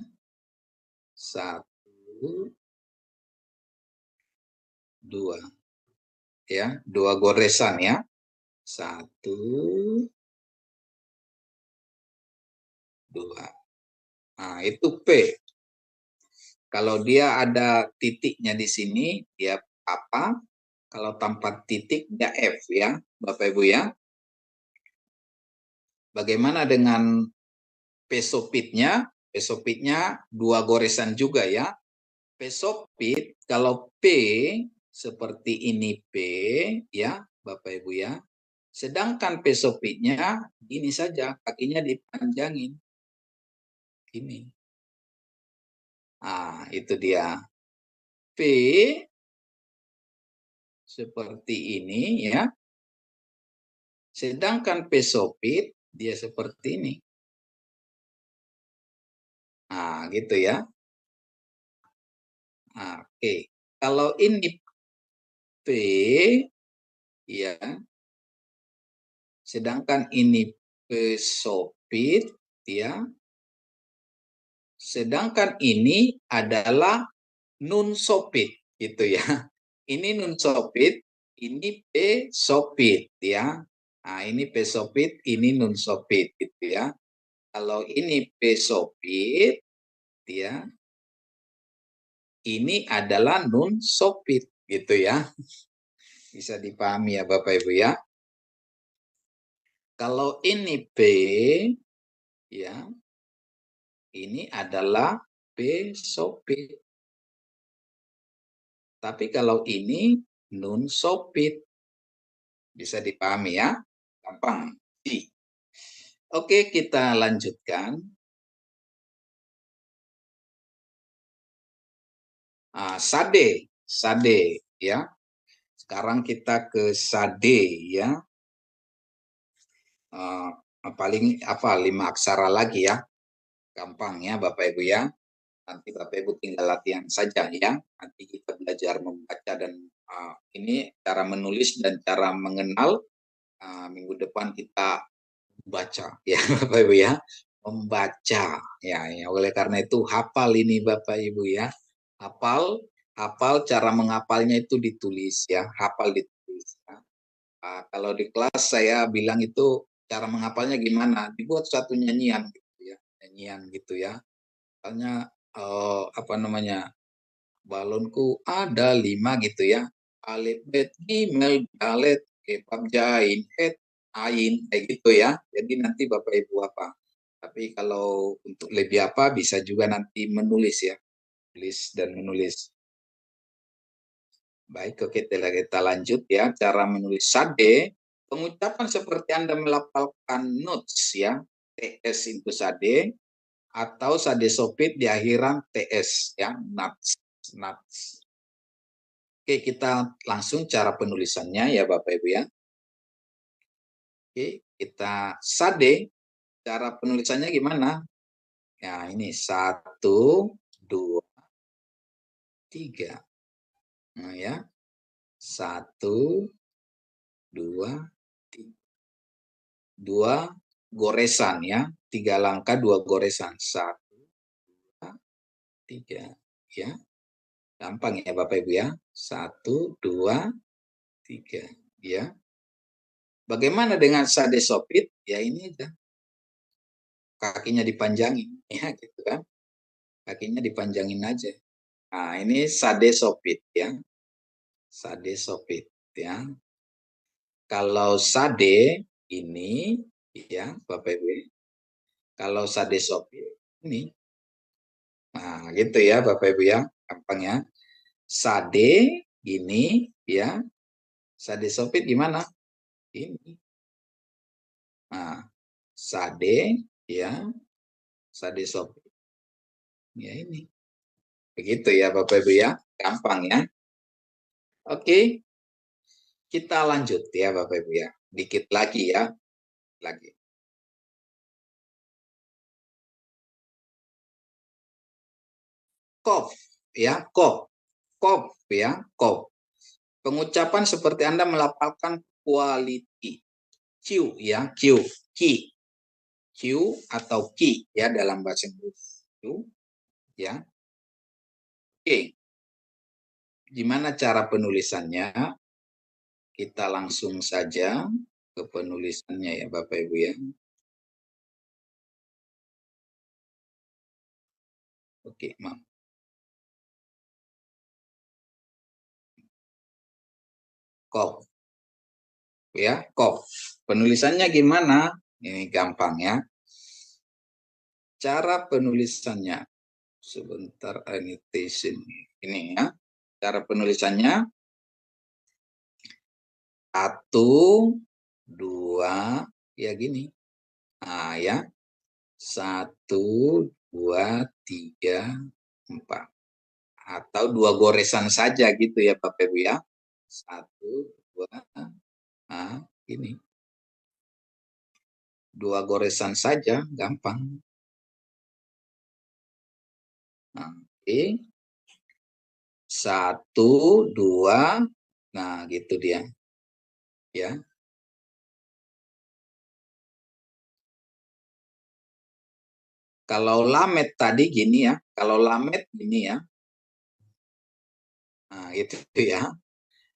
1, 2. Ya, 2 goresan ya. 1, 2. Nah, itu P. Kalau dia ada titiknya di sini, dia apa? Kalau tanpa titik, dia F ya, Bapak Ibu ya. Bagaimana dengan P sopitnya? P sopitnya 2 goresan juga ya. P sopit, kalau P seperti ini P, ya Bapak Ibu ya. Sedangkan P sopitnya ini saja, kakinya dipanjangin. Ini. Ah, itu dia. P seperti ini ya. Sedangkan P sopit dia seperti ini. Nah, gitu ya. Nah, oke. Kalau ini P ya. Sedangkan ini P sopit ya. Sedangkan ini adalah nun sopit gitu ya. Ini nun sopit, ini P sopit ya. Nah, ini P sopit, ini nun sopit gitu ya. Kalau ini P sopit ya, ini adalah nun sopit gitu ya. Bisa dipahami ya Bapak Ibu ya. Kalau ini P ya, ini adalah P sopit. Tapi kalau ini nun sopit, bisa dipahami ya, gampang. Oke, kita lanjutkan. Sade, sade ya. Sekarang kita ke sade ya. Paling 5 aksara lagi ya. Gampang ya Bapak Ibu ya. Nanti Bapak Ibu tinggal latihan saja ya. Nanti kita belajar membaca dan ini cara menulis dan cara mengenal. Minggu depan kita baca ya Bapak Ibu ya. Membaca ya. Oleh karena itu hafal ini Bapak Ibu ya. Hafal cara menghafalnya itu ditulis ya. Hafal ditulis ya. Kalau di kelas saya bilang itu cara menghafalnya gimana? Dibuat satu nyanyian gitu ya. Nyanyian gitu ya. Misalnya balonku ada 5 gitu ya. Alif, bet, gimel, dalet, kebab, jain, het, ain, kayak gitu ya. Jadi nanti Bapak Ibu apa. Tapi kalau untuk lebih apa bisa juga nanti menulis ya. Tulis dan menulis. Baik, oke kita lanjut ya. Cara menulis sade. Pengucapan seperti Anda melafalkan notes ya. TS itu sade. Atau sade sopit di akhiran TS ya. Nuts. Oke, kita langsung cara penulisannya ya Bapak Ibu ya. Oke, kita sade. Cara penulisannya gimana? Ya, ini 1, 2, 3. Nah, ya. 1, 2, 3. 2 goresan ya. 3 langkah 2 goresan. 1, 2, 3. Ya. Gampang ya Bapak Ibu ya. 1, 2, 3. Ya. Bagaimana dengan sade sopit? Ya ini aja. Kakinya dipanjangin ya gitu kan. Kakinya dipanjangin aja. Nah, ini sade sopit ya. Sade sopit ya. Kalau sade ini ya Bapak Ibu. Kalau sade sopit ini. Nah, gitu ya Bapak Ibu ya. Gampang ya. Sade ini ya. Sade sopit gimana? Ini. Nah, sade ya. Sade sopit. Ya ini. Begitu ya Bapak Ibu ya. Gampang ya. Oke. Kita lanjut ya Bapak Ibu ya. Dikit lagi ya. Lagi. Kop ya, kop. Kop ya, kop. Pengucapan seperti Anda melafalkan quality. Q ya, Q. Ki. Q atau ki ya dalam bahasa Inggris. Q ya. Oke. Gimana cara penulisannya? Kita langsung saja ke penulisannya ya Bapak Ibu ya. Oke, maaf. Kop. Ya, kop. Penulisannya gimana? Ini gampang ya. Cara penulisannya. Sebentar, annotation. Ini ya. Cara penulisannya. 1, 2, ya gini. Nah ya. 1, 2, 3, 4. Atau 2 goresan saja gitu ya Bapak Ibu ya. 1, 2, nah ini. 2 goresan saja, gampang. Nah, oke. 1, 2, nah gitu dia. Ya. Kalau lamet tadi gini ya, kalau lamet gini ya. Nah, itu ya.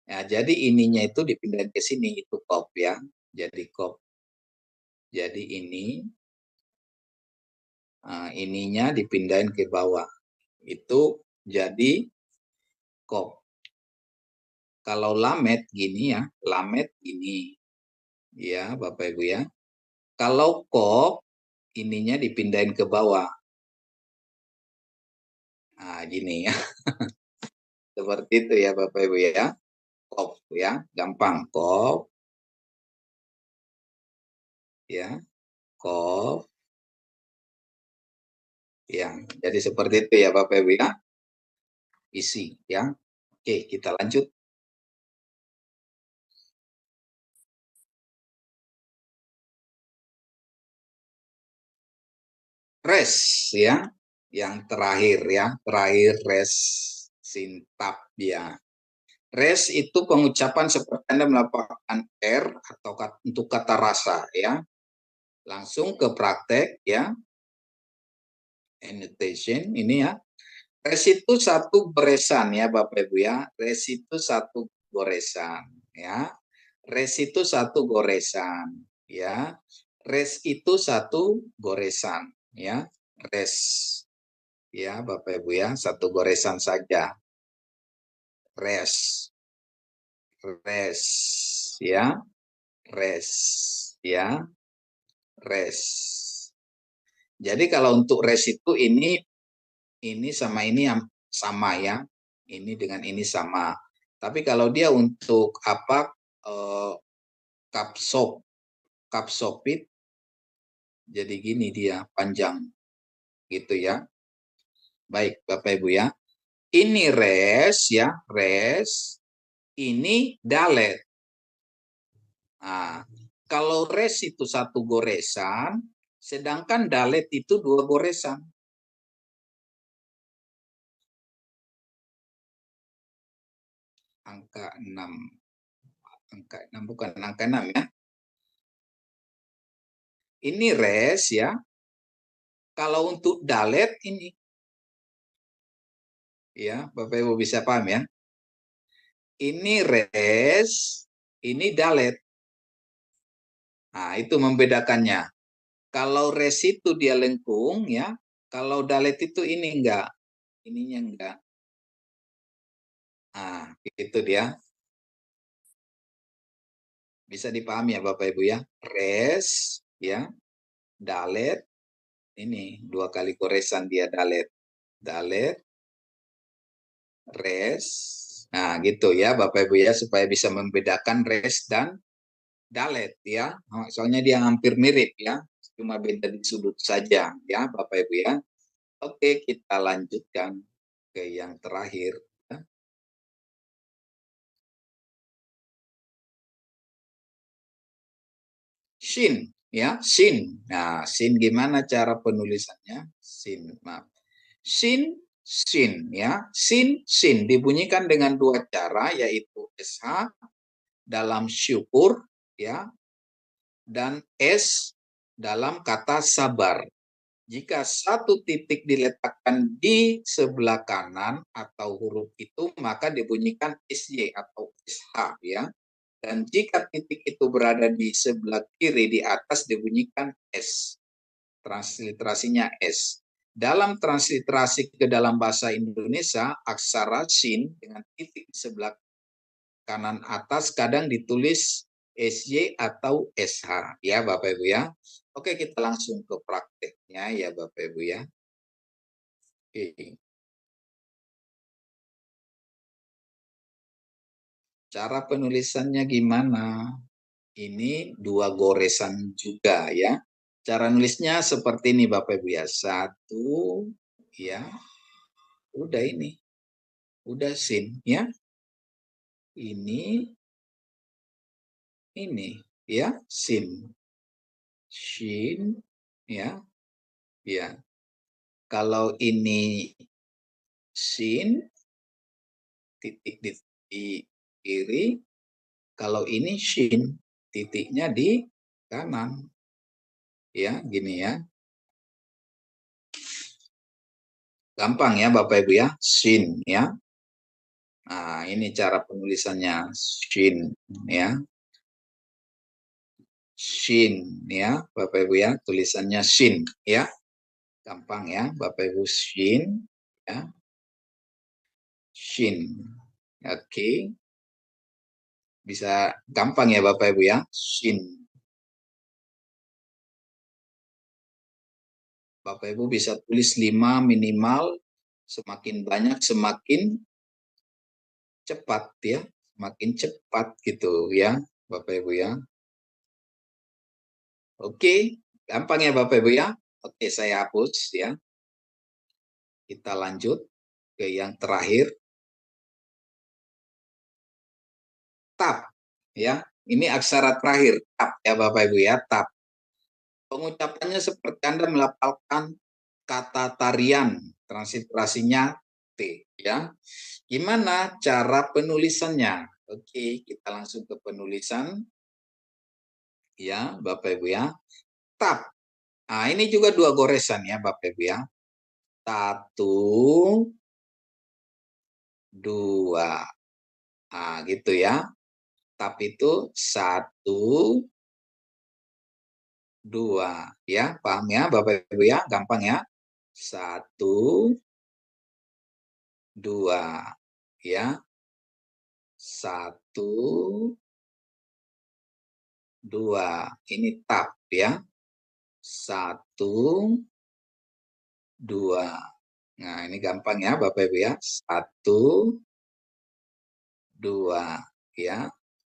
Ya, jadi ininya itu dipindahin ke sini, itu kop ya. Jadi kop. Jadi ini, ininya dipindahin ke bawah. Itu jadi kop. Kalau lamet gini ya, lamet gini. Ya, Bapak Ibu ya. Kalau kop, ininya dipindahin ke bawah. Nah, gini ya. Seperti itu ya Bapak Ibu ya. Kop ya, gampang. Kop. Ya, kop. Ya, jadi seperti itu ya Bapak Ibu ya. Isi ya. Oke, kita lanjut. Res ya. Yang terakhir ya, terakhir res sintap ya. Res itu pengucapan seperti Anda melafalkan R atau untuk kata rasa ya. Langsung ke praktek ya. Annotation ini ya. Res itu satu goresan ya Bapak Ibu ya. Res itu satu goresan ya. Res itu satu goresan ya. Res itu satu goresan ya. Res ya Bapak Ibu ya, satu goresan saja. Res. Res ya. Res ya. Res. Jadi kalau untuk res itu ini sama ini yang sama ya. Ini dengan ini sama. Tapi kalau dia untuk apa kapsopit jadi gini dia panjang gitu ya. Baik Bapak Ibu ya. Ini res ya, res ini dalet. Nah, kalau res itu satu goresan, sedangkan dalet itu dua goresan. Angka 6. Angka 6 bukan angka 6 ya. Ini res ya. Kalau untuk dalet ini. Ya, Bapak Ibu bisa paham ya. Ini res, ini dalet. Nah, itu membedakannya. Kalau res itu dia lengkung ya. Kalau dalet itu ini enggak. Ininya enggak. Nah, itu dia. Bisa dipahami ya Bapak Ibu ya. Res ya, dalet. Ini dua kali goresan dia dalet. Dalet, res. Nah, gitu ya Bapak Ibu ya, supaya bisa membedakan res dan dalet ya. Soalnya dia hampir mirip ya, cuma beda di sudut saja ya Bapak Ibu ya. Oke, kita lanjutkan ke yang terakhir. Shin ya, shin. Nah, shin gimana cara penulisannya? Shin, maaf. Shin, shin ya. Shin, shin dibunyikan dengan dua cara, yaitu SH dalam syukur ya, dan S dalam kata sabar. Jika satu titik diletakkan di sebelah kanan atau huruf itu, maka dibunyikan SY atau SH ya. Dan jika titik itu berada di sebelah kiri di atas, dibunyikan S. Transliterasinya S. Dalam transliterasi ke dalam bahasa Indonesia, aksara sin dengan titik di sebelah kanan atas kadang ditulis SY atau SH ya Bapak Ibu ya. Oke, kita langsung ke prakteknya ya Bapak Ibu ya. Oke. Cara penulisannya gimana? Ini dua goresan juga ya. Cara nulisnya seperti ini Bapak Ibu ya. Satu ya. Udah ini. Udah sin ya. Ini ya, sin. Shin ya. Ya. Kalau ini sin titik di kiri, kalau ini shin titiknya di kanan. Ya, gini ya. Gampang ya Bapak Ibu ya, shin ya. Nah, ini cara penulisannya shin ya. Shin ya, Bapak Ibu ya, tulisannya shin ya. Gampang ya, Bapak Ibu, shin ya. Shin. Oke. Bisa gampang ya Bapak Ibu ya, shin. Bapak Ibu bisa tulis 5 minimal, semakin banyak semakin cepat ya, semakin cepat gitu ya Bapak Ibu ya. Oke, gampang ya Bapak Ibu ya. Oke, saya hapus ya. Kita lanjut ke yang terakhir. Tap ya. Ini aksara terakhir, tap ya Bapak Ibu ya, tap. Pengucapannya seperti Anda melafalkan kata tarian, transliterasinya T ya. Gimana cara penulisannya? Oke, kita langsung ke penulisan ya Bapak Ibu ya. Tap. Nah, ini juga dua goresan ya Bapak Ibu ya. 1, 2. Nah, gitu ya. Tap itu 1, 2 ya. Paham ya Bapak Ibu ya? Gampang ya. 1, 2 ya. 1, 2. Ini tap ya. 1, 2. Nah, ini gampang ya Bapak Ibu ya. 1, 2 ya.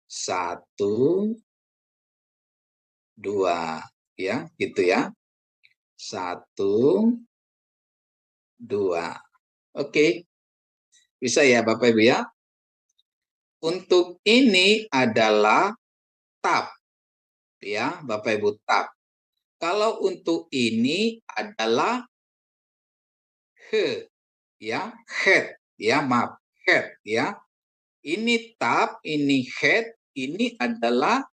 1, 2 ya, gitu ya. 1, 2. Oke. Bisa ya Bapak Ibu ya. Untuk ini adalah tab, ya Bapak Ibu, tab. Kalau untuk ini adalah he, ya, head, ya maaf, head, ya. Ini tab, ini head, ini adalah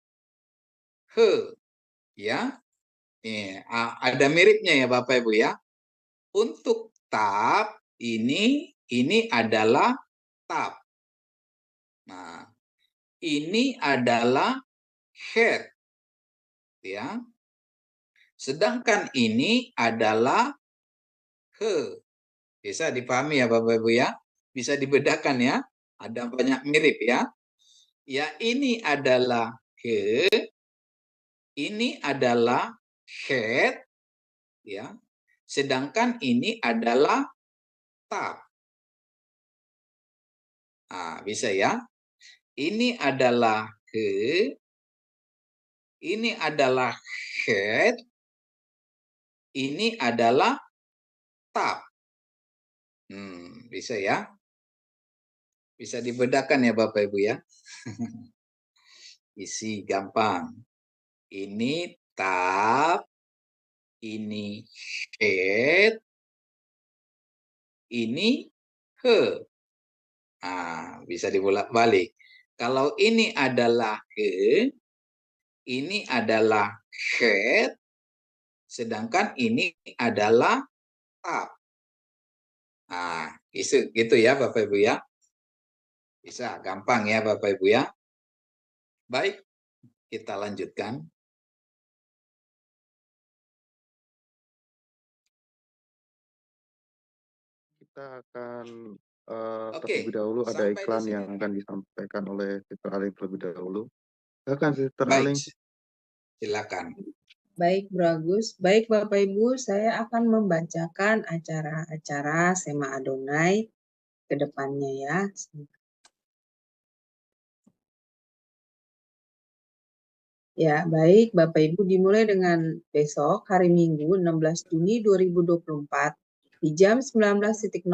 he, ya. Ada miripnya ya Bapak Ibu ya. Untuk tab ini adalah tab. Nah, ini adalah head, ya. Sedangkan ini adalah he. Bisa dipahami ya Bapak Ibu ya? Bisa dibedakan ya? Ada banyak mirip ya. Ya, ini adalah he, ini adalah head, ya. Sedangkan ini adalah tab. Nah, bisa ya? Ini adalah he, ini adalah head, ini adalah tab. Bisa ya? Bisa dibedakan ya Bapak Ibu ya? Isi gampang. Ini tab, ini head, ini he. Bisa dibolak-balik. Kalau ini adalah he, ini adalah head, sedangkan ini adalah tab. Gitu ya Bapak Ibu ya. Bisa gampang ya Bapak Ibu ya. Baik, kita lanjutkan. Kita akan Oke, terlebih dahulu ada sampai di iklan sini. yang akan disampaikan oleh Sister Aling terlebih dahulu. Silakan Sister Baik, Aling. silakan. Baik, Bro Agus. Baik, Bapak Ibu, saya akan membacakan acara-acara Sema Adonai ke depannya ya. Ya, baik Bapak Ibu, dimulai dengan besok hari Minggu 16 Juni 2024 di jam 19.00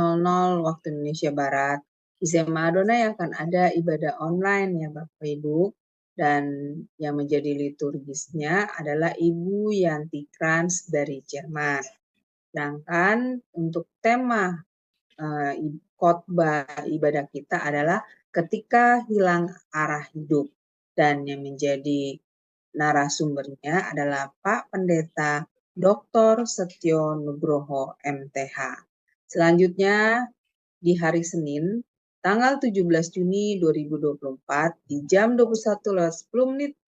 waktu Indonesia Barat. Di Sema Adonai akan ada ibadah online ya Bapak Ibu. Dan yang menjadi liturgisnya adalah Ibu Yanti Krans dari Jerman. Sedangkan untuk tema khotbah ibadah kita adalah ketika hilang arah hidup. Dan yang menjadi narasumbernya adalah Pak Pendeta Dr. Setyo Nugroho MTH. Selanjutnya di hari Senin tanggal 17 Juni 2024 di jam 21.10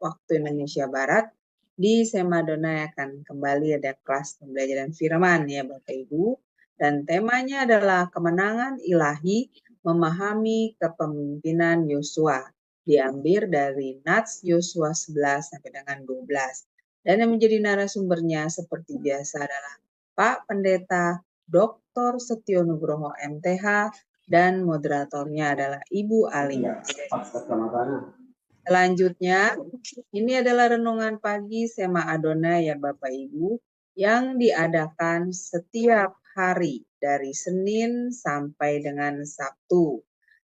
waktu Indonesia Barat di Sema Adonai akan kembali ada kelas pembelajaran firman ya Bapak Ibu, dan temanya adalah kemenangan ilahi memahami kepemimpinan Yosua, diambil dari Nats Yosua 11 sampai dengan 12. Dan yang menjadi narasumbernya seperti biasa adalah Pak Pendeta Dr. Setyo Nugroho MTH dan moderatornya adalah Ibu Aling. Selanjutnya, ini adalah renungan pagi Sema Adonai ya Bapak Ibu yang diadakan setiap hari dari Senin sampai dengan Sabtu.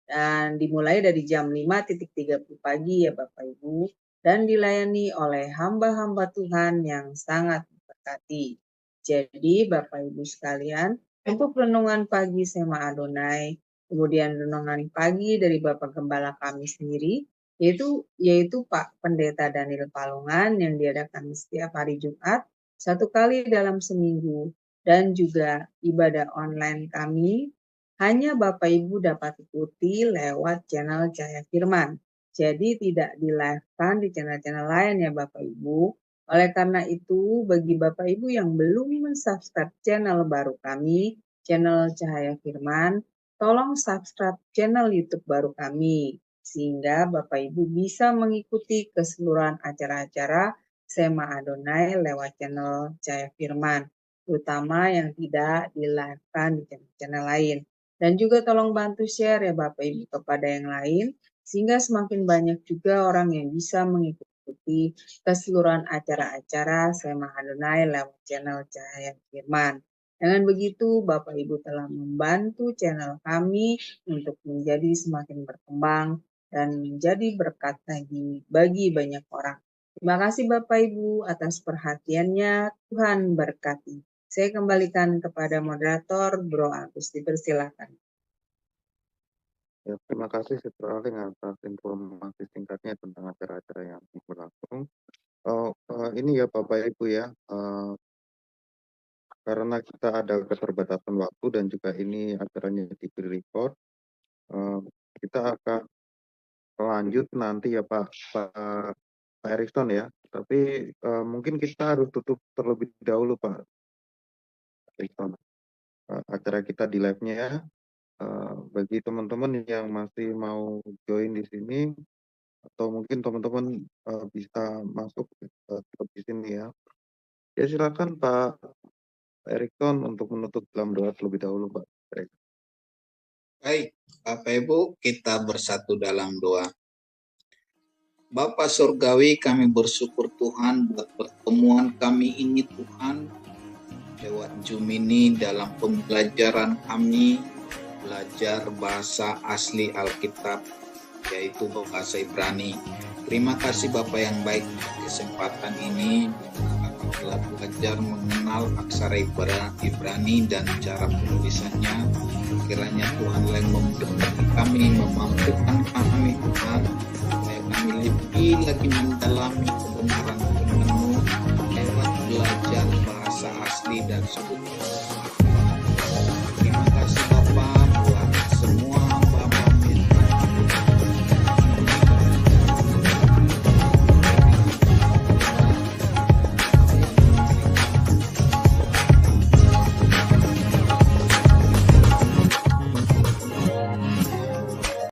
Dan dimulai dari jam 5.30 pagi ya Bapak Ibu dan dilayani oleh hamba-hamba Tuhan yang sangat memberkati. Jadi Bapak Ibu sekalian, untuk renungan pagi Sema Adonai, kemudian renungan pagi dari Bapak Gembala kami sendiri, yaitu Pak Pendeta Daniel Palungan yang diadakan setiap hari Jumat, 1 kali dalam seminggu, dan juga ibadah online kami hanya Bapak Ibu dapat ikuti lewat channel Cahaya Firman. Jadi tidak di-live-kan di channel-channel lain ya Bapak Ibu. Oleh karena itu, bagi Bapak Ibu yang belum mensubscribe channel baru kami, channel Cahaya Firman, tolong subscribe channel YouTube baru kami, sehingga Bapak Ibu bisa mengikuti keseluruhan acara-acara Sema Adonai lewat channel Cahaya Firman, terutama yang tidak di-live-kan di channel-channel lain. Dan juga tolong bantu share ya Bapak Ibu kepada yang lain, sehingga semakin banyak juga orang yang bisa mengikuti keseluruhan acara-acara Sema Adonai lewat channel Cahaya Firman. Dengan begitu, Bapak Ibu telah membantu channel kami untuk menjadi semakin berkembang dan menjadi berkat bagi banyak orang. Terima kasih Bapak Ibu atas perhatiannya. Tuhan berkati. Saya kembalikan kepada moderator Bro Agus, dipersilakan. Ya, terima kasih Sister Aling atas informasi singkatnya tentang acara-acara yang berlangsung. Ini ya Bapak Ibu ya, karena kita ada keterbatasan waktu dan juga ini acaranya di record, kita akan lanjut nanti ya Pak Erikson ya. Tapi mungkin kita harus tutup terlebih dahulu Pak Erikson. Acara kita di live-nya ya. Bagi teman-teman yang masih mau join di sini atau mungkin teman-teman bisa masuk di sini ya. Ya silakan Pak Erikson untuk menutup dalam doa terlebih dahulu Pak. Baik, Bapak Ibu, kita bersatu dalam doa. Bapa Surgawi, kami bersyukur Tuhan buat pertemuan kami ini Tuhan. Lewat Zoom ini dalam pembelajaran kami, belajar bahasa asli Alkitab, yaitu bahasa Ibrani. Terima kasih Bapak yang baik, kesempatan ini kami telah belajar mengenal aksara Ibrani dan cara penulisannya. Kiranya Tuhan yang memberkati kami, memampukan kami Tuhan, supaya kami lebih lagi mendalami kebenaran firman-Mu lewat belajar bahasa asli dan sudut